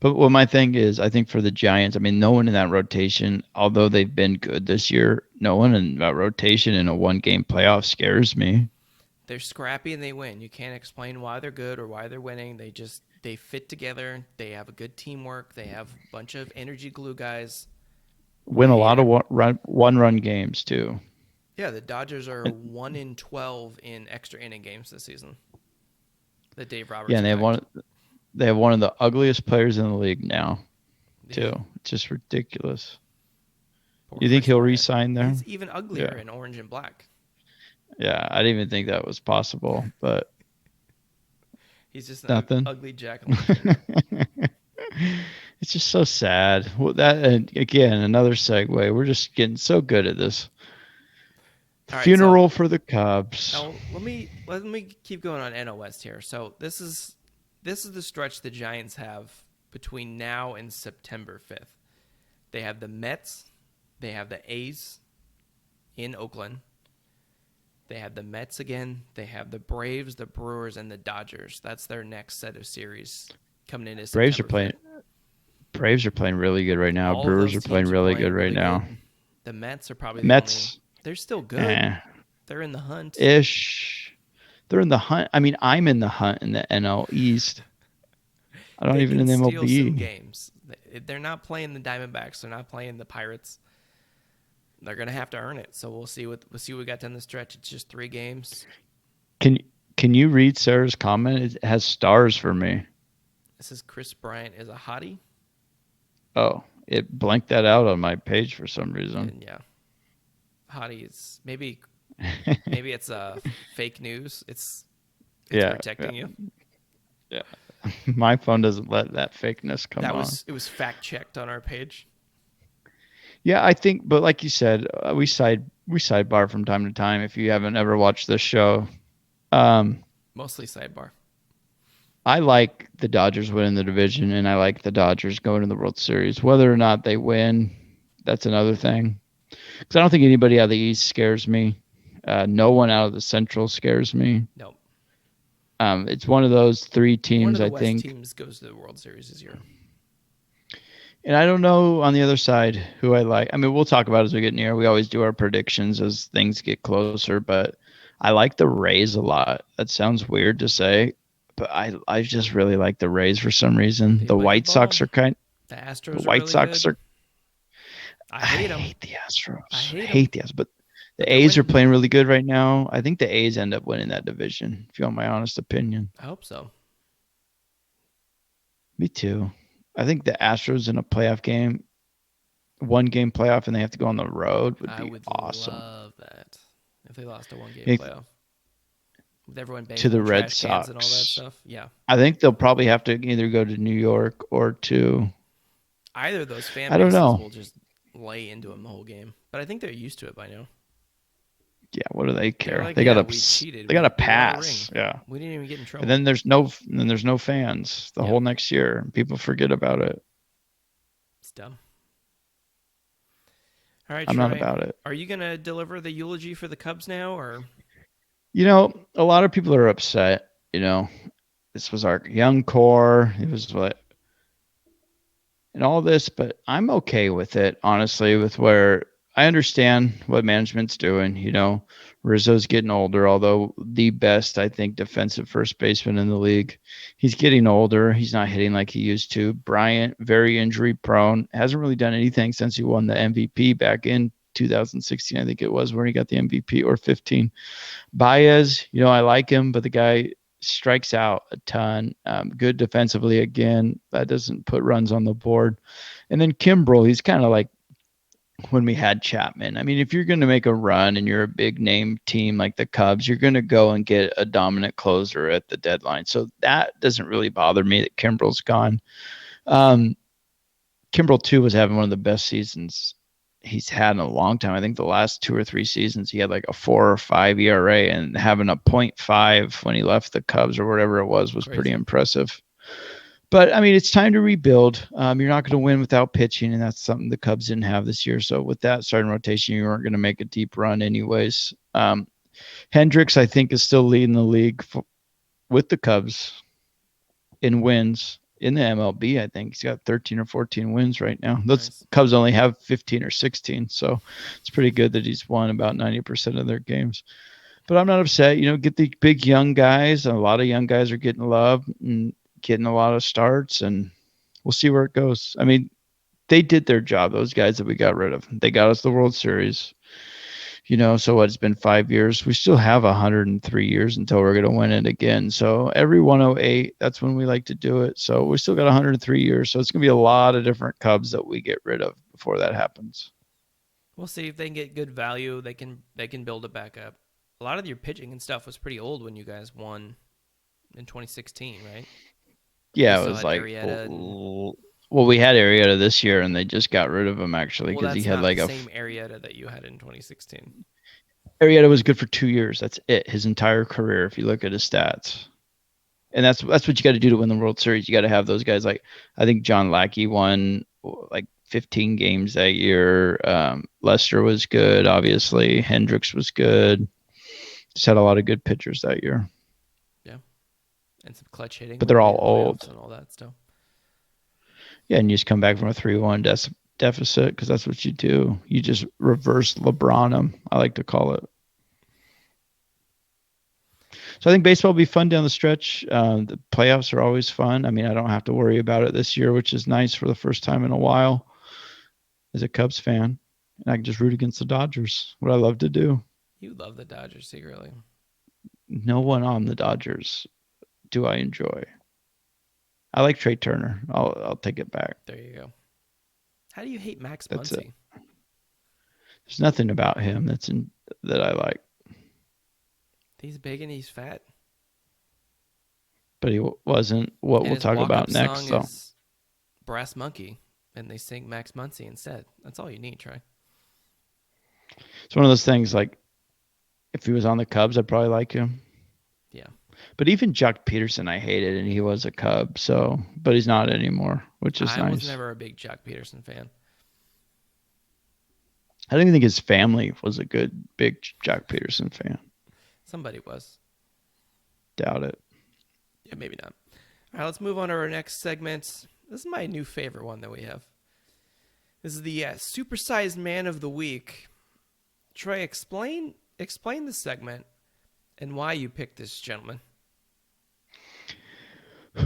But what my thing is, I think for the Giants, I mean, no one in that rotation, although they've been good this year, no one in that rotation in a 1-game playoff scares me. They're scrappy and they win. You can't explain why they're good or why they're winning. They fit together. They have a good teamwork. They have a bunch of energy glue guys. Win a lot of one-run games too. Yeah, the Dodgers are 1-12 in extra inning games this season. The Dave Roberts. Yeah, and they have one of the ugliest players in the league now, too. Yeah. It's just ridiculous. Poor You think Chris he'll Bryant. re-sign there? He's even uglier Yeah. in orange and black. Yeah, I didn't even think that was possible, but He's just an nothing. ugly Jack Lantern. It's just so sad. Well, and again, another segue. We're just getting so good at this. All right, Funeral for the Cubs. Now let me keep going on NL West here. So this is the stretch the Giants have between now and September 5th. They have the Mets, they have the A's in Oakland. They have the Mets again. They have the Braves, the Brewers, and the Dodgers. That's their next set of series coming into September. Braves are playing really good right now. All Brewers are playing really good right now. The Mets are probably they're still good. They're in the hunt. Ish. They're in the hunt. I mean, I'm in the hunt in the NL East. I don't even in the MLB. Steal some games. They're not playing the Diamondbacks. They're not playing the Pirates. They're gonna have to earn it. So we'll see what we got down the stretch. It's just 3 games. Can you read Sarah's comment? It has stars for me. This is Chris Bryant is a hottie. Oh, it blanked that out on my page for some reason. And yeah, hottie is maybe it's fake news. It's protecting you. Yeah, my phone doesn't let that fakeness come on. It was fact checked on our page. Yeah, I think, but like you said, we sidebar from time to time. If you haven't ever watched this show, Mostly sidebar. I like the Dodgers winning the division, and I like the Dodgers going to the World Series. Whether or not they win, that's another thing. Because I don't think anybody out of the East scares me. No one out of the Central scares me. Nope. It's one of those 3 teams, one of the I West think. Teams goes to the World Series this year. And I don't know on the other side who I like. I mean, we'll talk about it as we get near. We always do our predictions as things get closer, but I like the Rays a lot. That sounds weird to say, but I just really like the Rays for some reason. The White Sox are The Astros. The White Sox are. I hate them. I hate the Astros. I hate the Astros, but the A's are playing really good right now. I think the A's end up winning that division, if you want my honest opinion. I hope so. Me too. I think the Astros in a playoff game, 1-game playoff, and they have to go on the road would be awesome. I would love that if they lost a 1-game playoff. With everyone banging to the Red trash Sox cans and all that stuff. Yeah. I think they'll probably have to either go to New York or to either of those fan I don't know. will just lay into them the whole game. But I think they're used to it by now. Yeah, what do they care? Like, they we got cheated. They got to pass. Yeah. We didn't even get in trouble. And then there's no fans the whole next year. People forget about it. It's dumb. All right, I'm not Trey. about it. Are you gonna deliver the eulogy for the Cubs now, or A lot of people are upset. You know, this was our young core. It was what and all this, but I'm okay with it, honestly, with where I understand what management's doing. Rizzo's getting older, although the best, I think, defensive first baseman in the league. He's getting older. He's not hitting like he used to. Bryant, very injury prone, hasn't really done anything since he won the MVP back in 2016, I think it was, where he got the MVP, or 15. Baez, I like him, but the guy strikes out a ton. Good defensively again. That doesn't put runs on the board. And then Kimbrel, he's kind of like when we had Chapman. I mean, if you're going to make a run and you're a big name team like the Cubs, you're going to go and get a dominant closer at the deadline. So that doesn't really bother me that Kimbrel's gone. Kimbrel, too, was having one of the best seasons he's had in a long time. I think the last 2 or 3 seasons he had like a 4 or 5 ERA, and having a 0.5 when he left the Cubs or whatever it was crazy. Pretty impressive. But I mean, it's time to rebuild. You're not going to win without pitching, and that's something the Cubs didn't have this year. So with that starting rotation, you weren't going to make a deep run anyways. Hendricks, I think, is still leading the league with the Cubs in wins in the MLB. I think he's got 13 or 14 wins right now. Those Nice. Cubs only have 15 or 16, so it's pretty good that he's won about 90% of their games. But I'm not upset. Get the big young guys. A lot of young guys are getting love and getting a lot of starts, and we'll see where it goes. I mean, they did their job, those guys that we got rid of. They got us the World Series. So what, it's been 5 years. We still have 103 years until we're going to win it again. So every 108, that's when we like to do it. So we still got 103 years. So it's going to be a lot of different Cubs that we get rid of before that happens. We'll see if they can get good value. They can build it back up. A lot of your pitching and stuff was pretty old when you guys won in 2016, right? Yeah, it was like, well, we had Arrieta this year, and they just got rid of him actually because he had like the same Arrieta that you had in 2016. Arrieta was good for 2 years. That's it. His entire career, if you look at his stats. And that's what you got to do to win the World Series. You got to have those guys. Like, I think John Lackey won like 15 games that year. Lester was good, obviously. Hendricks was good. Just had a lot of good pitchers that year. Yeah, and some clutch hitting. But they're all old and all that stuff. Yeah, and you just come back from a 3-1 deficit because that's what you do. You just reverse LeBron them, I like to call it. So I think baseball will be fun down the stretch. The playoffs are always fun. I mean, I don't have to worry about it this year, which is nice for the first time in a while as a Cubs fan. And I can just root against the Dodgers, what I love to do. You love the Dodgers secretly. No one on the Dodgers do I enjoy. I like Trey Turner. I'll take it back. There you go. How do you hate Max Muncy? There's nothing about him that I like. He's big and he's fat. But he wasn't. What we'll talk about next, though. Brass Monkey, and they sing Max Muncy instead. That's all you need, Trey. It's one of those things, like, if he was on the Cubs, I'd probably like him. Yeah. But even Jock Peterson, I hated, and he was a Cub. But he's not anymore, which is nice. I was never a big Jock Peterson fan. I don't even think his family was a big Jock Peterson fan. Somebody was. Doubt it. Yeah, maybe not. All right, let's move on to our next segment. This is my new favorite one that we have. This is the Supersized Man of the Week. Trey, explain the segment and why you picked this gentleman.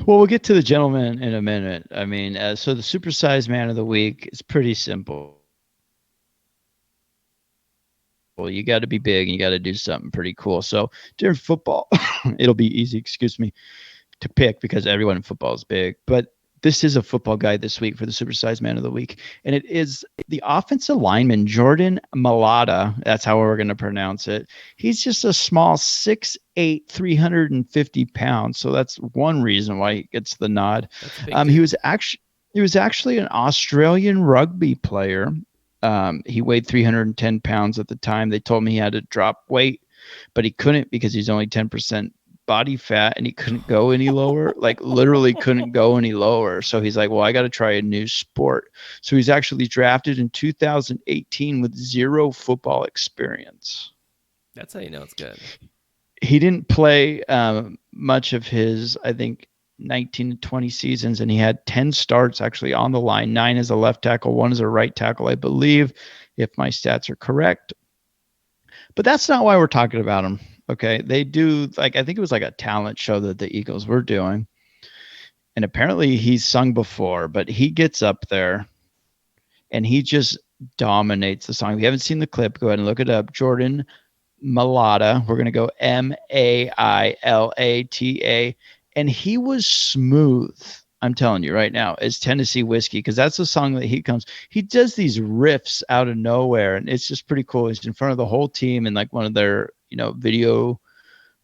Well, we'll get to the gentleman in a minute. I mean, so the Supersized Man of the Week is pretty simple. Well, you got to be big and you got to do something pretty cool. So during football, it'll be easy, to pick because everyone in football is big. But this is a football guy this week for the Supersized Man of the Week. And it is the offensive lineman, Jordan Mailata. That's how we're going to pronounce it. He's just a small 6'8", 350 pounds. So that's one reason why he gets the nod. He was actually an Australian rugby player. He weighed 310 pounds at the time. They told me he had to drop weight, but he couldn't because he's only 10% body fat and he couldn't go any lower, like literally couldn't go any lower. So he's like, well, I got to try a new sport. So he's actually drafted in 2018 with zero football experience. That's how you know it's good. He didn't play much of his, I think, 19 to 20 seasons, and he had 10 starts actually on the line, 9 as a left tackle, 1 as a right tackle, I believe, if my stats are correct. But that's not why we're talking about him. Okay. They do, like, I think it was like a talent show that the Eagles were doing. And apparently he's sung before, but he gets up there and he just dominates the song. If you haven't seen the clip, go ahead and look it up. Jordan Mailata. We're going to go Mailata. And he was smooth. I'm telling you right now, as Tennessee Whiskey, because that's the song that he does these riffs out of nowhere. And it's just pretty cool. He's in front of the whole team in like one of their, video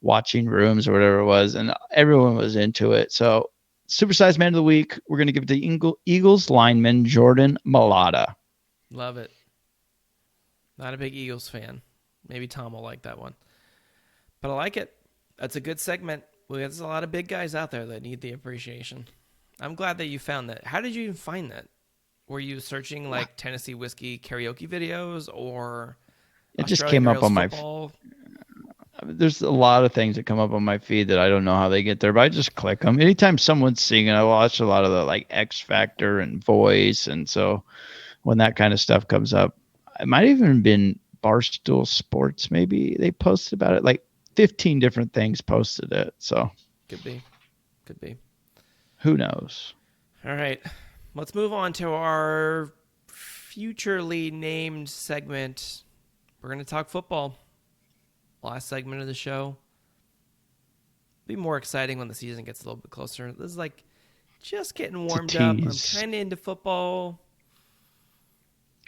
watching rooms or whatever it was. And everyone was into it. So Supersized Man of the Week, we're going to give it to Eagles lineman Jordan Mailata. Love it. Not a big Eagles fan. Maybe Tom will like that one. But I like it. That's a good segment. There's a lot of big guys out there that need the appreciation. I'm glad that you found that. How did you even find that? Were you searching like Tennessee Whiskey karaoke videos or it just Australian came up on football? There's a lot of things that come up on my feed that I don't know how they get there, but I just click them. Anytime someone's singing, I watch a lot of the like X Factor and Voice. And so when that kind of stuff comes up, it might even been Barstool Sports. Maybe they posted about it, like 15 different things posted it. So Could be. Who knows? All right. Let's move on to our futurely named segment. We're going to talk football. Last segment of the show. Be more exciting when the season gets a little bit closer. This is like just getting warmed up. I'm kind of into football.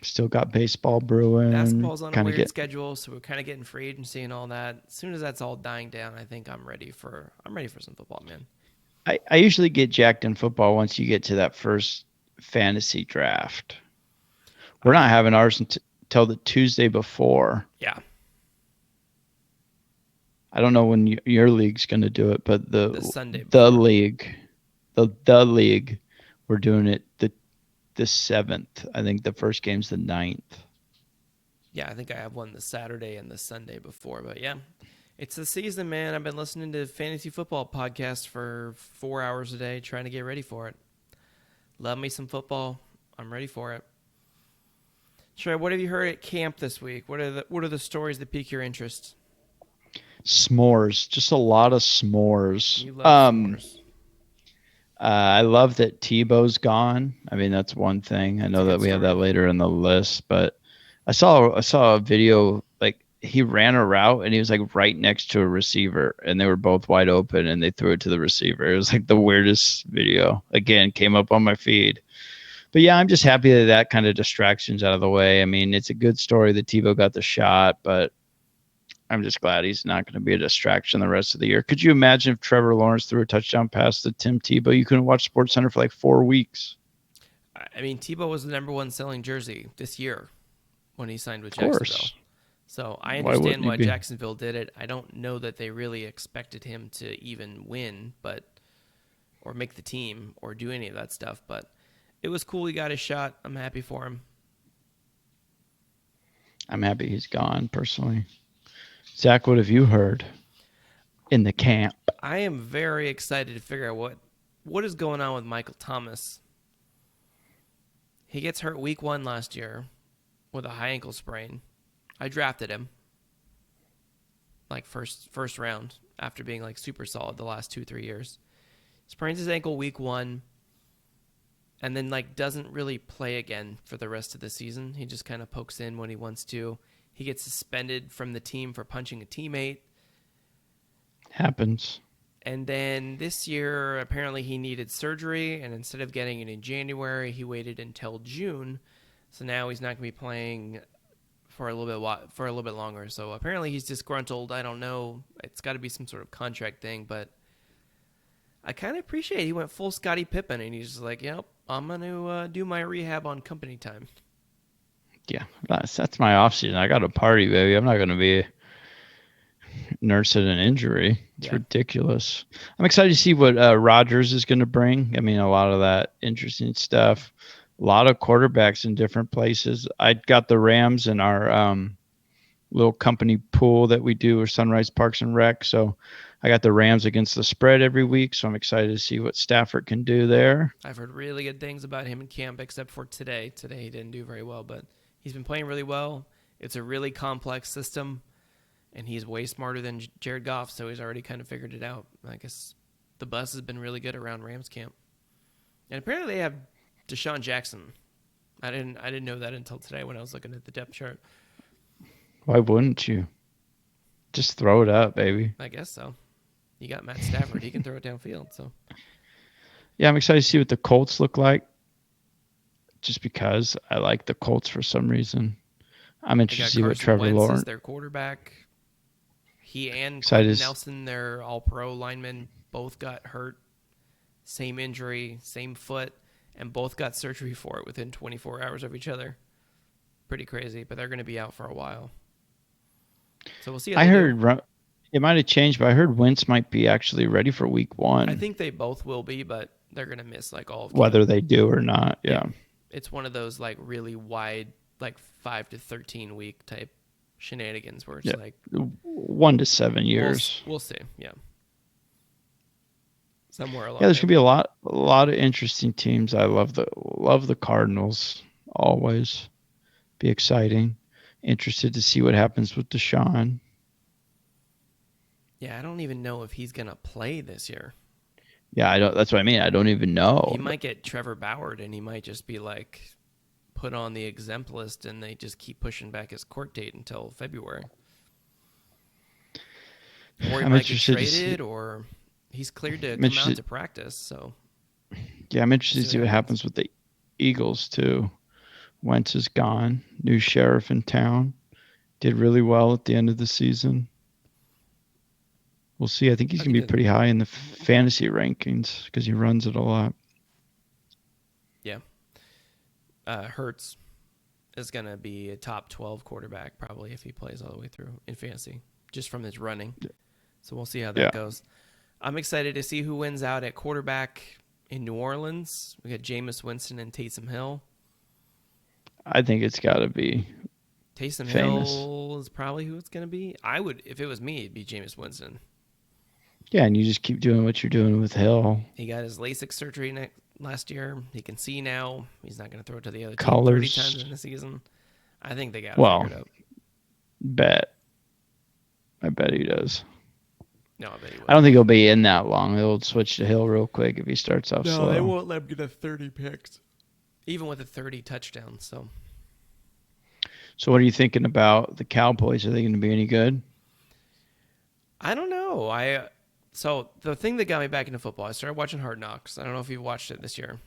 Still got baseball brewing. Basketball's on a weird schedule, so we're kind of getting free agency and all that. As soon as that's all dying down, I think I'm ready for some football, man. I usually get jacked in football once you get to that first fantasy draft. We're not having ours until the Tuesday before. Yeah. I don't know when your league's going to do it, but the Sunday before. the league, we're doing it the 7th. I think the first game's the 9th. Yeah, I think I have one the Saturday and the Sunday before, but yeah. It's the season, man. I've been listening to fantasy football podcasts for 4 hours a day trying to get ready for it. Love me some football. I'm ready for it. Trey, what have you heard at camp this week? What are the stories that pique your interest? S'mores. Just a lot of s'mores. You love s'mores. I love that Tebow's gone. I mean, that's one thing. I know that we have that later in the list, but I saw a video, like he ran a route and he was like right next to a receiver and they were both wide open and they threw it to the receiver. It was like the weirdest video. Again, came up on my feed. But yeah, I'm just happy that kind of distraction's out of the way. I mean, it's a good story that Tebow got the shot, but I'm just glad he's not going to be a distraction the rest of the year. Could you imagine if Trevor Lawrence threw a touchdown pass to Tim Tebow? You couldn't watch SportsCenter for like 4 weeks. I mean, Tebow was the number one selling jersey this year when he signed with Jacksonville. So I understand why Jacksonville did it. I don't know that they really expected him to even win, or make the team or do any of that stuff. But it was cool. He got his shot. I'm happy for him. I'm happy he's gone, personally. Zach, what have you heard in the camp? I am very excited to figure out what is going on with Michael Thomas. He gets hurt week 1 last year with a high ankle sprain. I drafted him like first round after being like super solid the last 2-3 years. Sprains his ankle week 1 and then like doesn't really play again for the rest of the season. He just kind of pokes in when he wants to. He gets suspended from the team for punching a teammate. Happens. And then this year, apparently he needed surgery, and instead of getting it in January, he waited until June. So now he's not going to be playing for a little bit longer. So apparently he's disgruntled. I don't know. It's got to be some sort of contract thing, but I kind of appreciate he went full Scottie Pippen, and he's just like, yep, I'm going to do my rehab on company time. Yeah, that's my off season. I got a party, baby. I'm not going to be nursing an injury. It's Yeah. ridiculous. I'm excited to see what Rodgers is going to bring. I mean, a lot of that interesting stuff. A lot of quarterbacks in different places. I got the Rams in our little company pool that we do, or Sunrise Parks and Rec. So I got the Rams against the spread every week. So I'm excited to see what Stafford can do there. I've heard really good things about him in camp, except for today. Today he didn't do very well, but he's been playing really well. It's a really complex system, and he's way smarter than Jared Goff, so he's already kind of figured it out. I guess the buzz has been really good around Rams camp, and apparently they have Deshaun Jackson. I didn't know that until today when I was looking at the depth chart. Why wouldn't you? Just throw it up, baby. I guess so. You got Matt Stafford; he can throw it downfield. So Yeah, I'm excited to see what the Colts look like. Just because I like the Colts for some reason. I'm they interested got to see what Carson Trevor Wentz as Lawrence. their quarterback. He and Excited Quentin to Nelson, their All-Pro linemen, both got hurt. Same injury, same foot, and both got surgery for it within 24 hours of each other. Pretty crazy, but they're going to be out for a while. So we'll see how I they do. heard it might have changed, but I heard Wentz might be actually ready for week one. I think they both will be, but they're going to miss like all of whether camp. they do or not. Yeah. It's one of those like really wide, like 5 to 13 week type shenanigans where it's Yeah. like 1 to 7 years. We'll see. Yeah. Somewhere along. Yeah, there's there. gonna be a lot of interesting teams. I love the Cardinals always. Be exciting. Interested to see what happens with Deshaun. Yeah, I don't even know if he's gonna play this year. Yeah, I don't. That's what I mean. I don't even know. He might get Trevor Bauer, and he might just be like put on the exempt list, and they just keep pushing back his court date until February. Or he I'm might get interested to see- traded, or he's cleared to I'm come out interested- to practice. So Yeah, I'm interested to see what happens with the Eagles too. Wentz is gone. New sheriff in town. Did really well at the end of the season. We'll see. I think he's Oh, going he to be did. pretty high in the fantasy rankings because he runs it a lot. Hurts is gonna be a top 12 quarterback probably if he plays all the way through in fantasy, just from his running. So we'll see how that Yeah. goes. I'm excited to see who wins out at quarterback in New Orleans. We got Jameis Winston and Taysom Hill. I think it's got to be. Taysom Famous. Hill is probably who it's going to be. I would, if it was me, it'd be Jameis Winston. Yeah, and you just keep doing what you're doing with Hill. He got his LASIK surgery last year. He can see now. He's not going to throw it to the other team Colors. 30 times in the season. I think they got it Well, figured out. Bet. I bet he does. No, I bet he will. I don't think he'll be in that long. He'll switch to Hill real quick if he starts off slow. they won't let him get a 30 picks. Even with a 30 touchdown. So So what are you thinking about the Cowboys? Are they going to be any good? I don't know. So the thing that got me back into football, I started watching Hard Knocks. I don't know if you've watched it this year.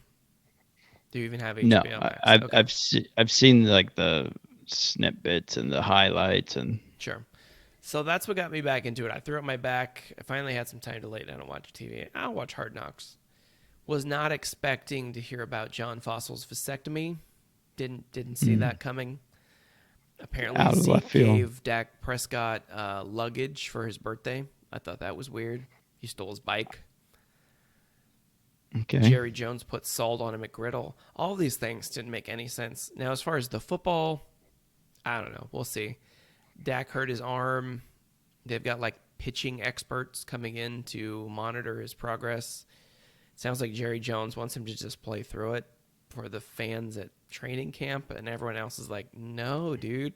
Do you even have HBO No, Max? I've seen like the snippets and the highlights and Sure. So that's what got me back into it. I threw up my back. I finally had some time to lay down and watch TV. I'll watch Hard Knocks. Was not expecting to hear about John Fossil's vasectomy. Didn't see that coming. Apparently, Out of Zeke left field. gave Dak Prescott luggage for his birthday. I thought that was weird. He stole his bike. okay. Jerry Jones put salt on a McGriddle. All these things didn't make any sense. Now, as far as the football, I don't know. We'll see. Dak hurt his arm. They've got like pitching experts coming in to monitor his progress. Sounds like Jerry Jones wants him to just play through it for the fans at training camp, and everyone else is like, no, dude.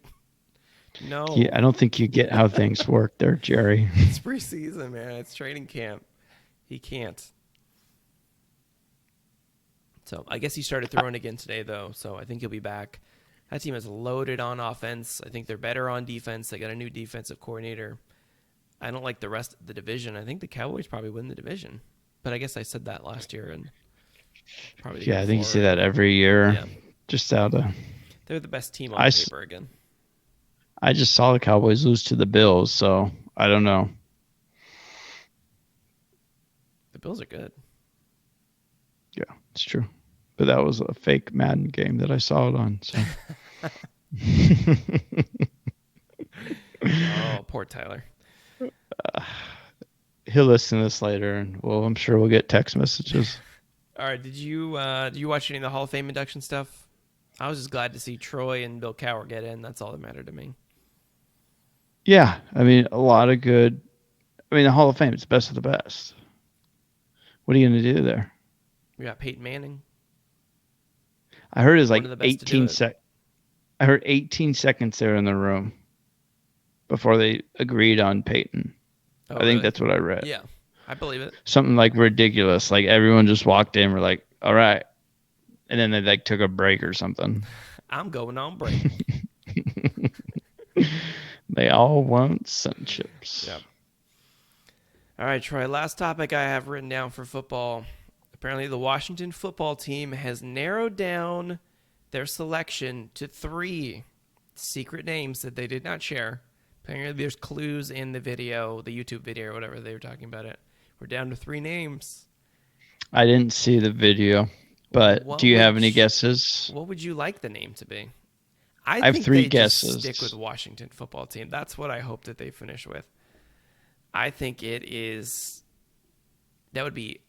No. Yeah, I don't think you get how things work there, Jerry. It's preseason, man. It's training camp. He can't. So I guess he started throwing again today, though. So I think he'll be back. That team is loaded on offense. I think they're better on defense. They got a new defensive coordinator. I don't like the rest of the division. I think the Cowboys probably win the division. But I guess I said that last year and probably the Yeah, year I think you before. say that every year. Yeah. Just out of. They're the best team on I s- paper again. I just saw the Cowboys lose to the Bills, so I don't know. The Bills are good. Yeah, it's true. But that was a fake Madden game that I saw it on. So. Oh, poor Tyler. he'll listen to this later, and well, I'm sure we'll get text messages. All right, did you watch any of the Hall of Fame induction stuff? I was just glad to see Troy and Bill Cowher get in. That's all that mattered to me. Yeah, I mean, a lot of good. I mean, the Hall of Fame, it's best of the best. What are you going to do there? We got Peyton Manning, I heard it's one like of the best to do it. I heard 18 seconds there in the room before they agreed on Peyton. Oh, I think really? that's what I read. Yeah, I believe it. Something like ridiculous. Like everyone just walked in, were like, "All right," and then they like took a break or something. I'm going on break. They all want sun chips. Yep. All right, Troy. Last topic I have written down for football. Apparently, the Washington football team has narrowed down their selection to 3 secret names that they did not share. Apparently, there's clues in the video, the YouTube video, or whatever they were talking about it. We're down to 3 names. I didn't see the video, but What do you have any would guesses? What would you like the name to be? I I have think 3 they just guesses. stick with Washington football team. That's what I hope that they finish with. I think it is. That would be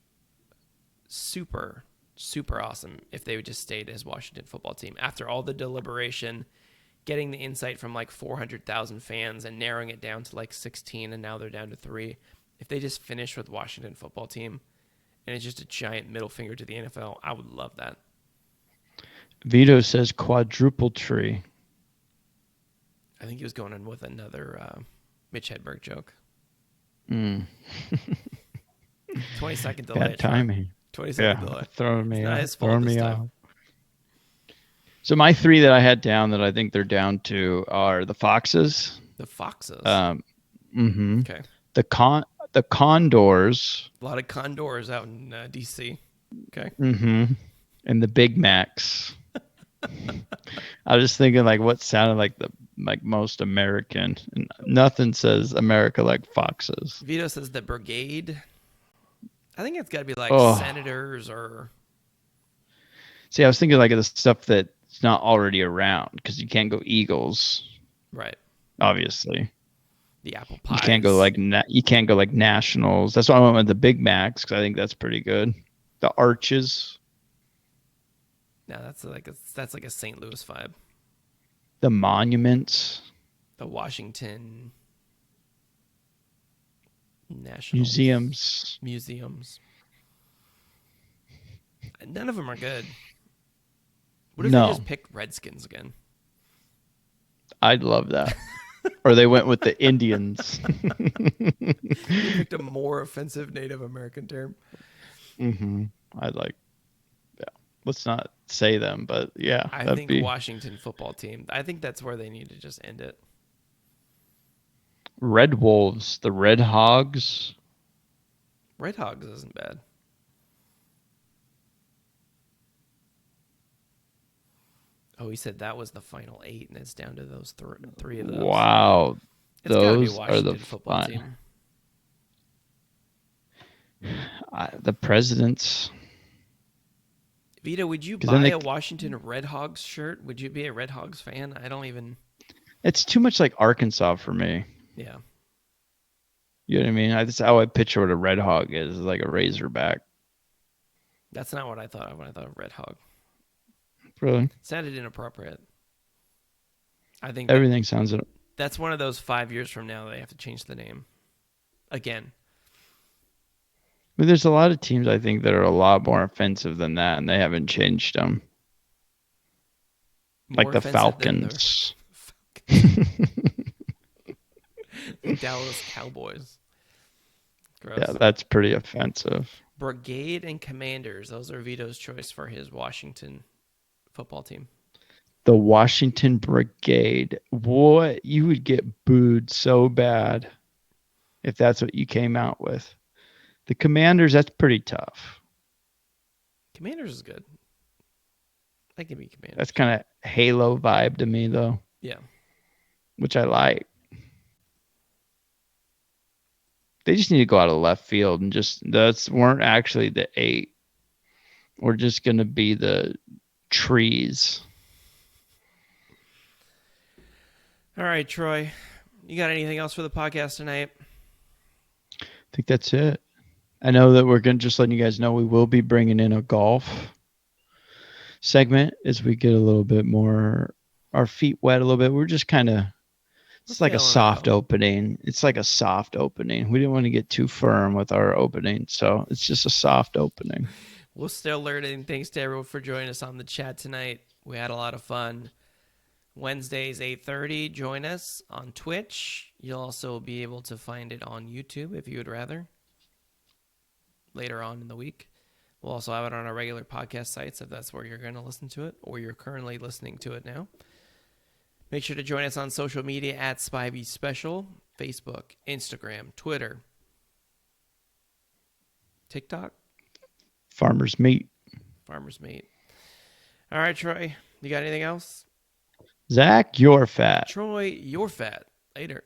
super, super awesome if they would just stayed as Washington football team after all the deliberation, getting the insight from like 400,000 fans and narrowing it down to like 16, and now they're down to 3. If they just finish with Washington football team, and it's just a giant middle finger to the NFL, I would love that. Vito says quadruple tree. I think he was going in with another Mitch Hedberg joke. 20-second delay. Bad timing. 20-second delay. Throwing me It's not off. his fault Throwing this me time. off. So my 3 that I had down that I think they're down to are the Foxes. The Foxes. Okay. Okay. The Condors. A lot of condors out in D.C. Okay. And the Big Macs. I was just thinking like what sounded like the most American. And nothing says America like Foxes. Vito says the Brigade. I think it's got to be like Senators or. See, I was thinking like of the stuff that's not already around because you can't go Eagles. Right. Obviously. The Apple Pies. You can't go like Nationals. That's why I went with the Big Macs because I think that's pretty good. The Arches. No, that's like a St. Louis vibe. The Monuments. The Washington National Museums. None of them are good. What if they just picked Redskins again? I'd love that. Or they went with the Indians. They picked a more offensive Native American term. I'd like. Yeah. Let's not say them, but yeah. I think Washington football team. I think that's where they need to just end it. Red Wolves, the Red Hogs. Red Hogs isn't bad. Oh, he said that was the final 8, and it's down to those 3 of those. Wow, it's gotta be those are Washington the football team. The Presidents. Vito, would you buy a Washington Red Hogs shirt? Would you be a Red Hogs fan? I don't even. It's too much like Arkansas for me. Yeah. You know what I mean? That's how I picture what a Red Hog is like a Razorback. That's not what I thought of when I thought of Red Hog. Really? It sounded inappropriate. I think everything sounds. That's one of those 5 years from now they have to change the name again. I mean, there's a lot of teams I think that are a lot more offensive than that, and they haven't changed them. More like the Falcons. Dallas Cowboys. Gross. Yeah, that's pretty offensive. Brigade and Commanders. Those are Vito's choice for his Washington football team. The Washington Brigade. What? You would get booed so bad if that's what you came out with. The Commanders, that's pretty tough. Commanders is good. That can be Commanders. That's kind of Halo vibe to me, though. Yeah. Which I like. They just need to go out of left field and weren't actually the 8. We're just going to be the trees. All right, Troy. You got anything else for the podcast tonight? think that's it. I know that we're going to just letting you guys know we will be bringing in a golf segment as we get a little bit more, our feet wet a little bit. We're just kind of, We're it's like a feeling soft out. opening. It's like a soft opening. We didn't want to get too firm with our opening. So it's just a soft opening. We're still learning. Thanks to everyone for joining us on the chat tonight. We had a lot of fun. Wednesdays 8:30. Join us on Twitch. You'll also be able to find it on YouTube if you would rather. Later on in the week, we'll also have it on our regular podcast sites if that's where you're going to listen to it or you're currently listening to it now. Make sure to join us on social media at Spivey Special, Facebook, Instagram, Twitter, TikTok, Farmer's meat. Farmer's Meat. All right, Troy, you got anything else? Zach, you're fat. Troy, you're fat. Later.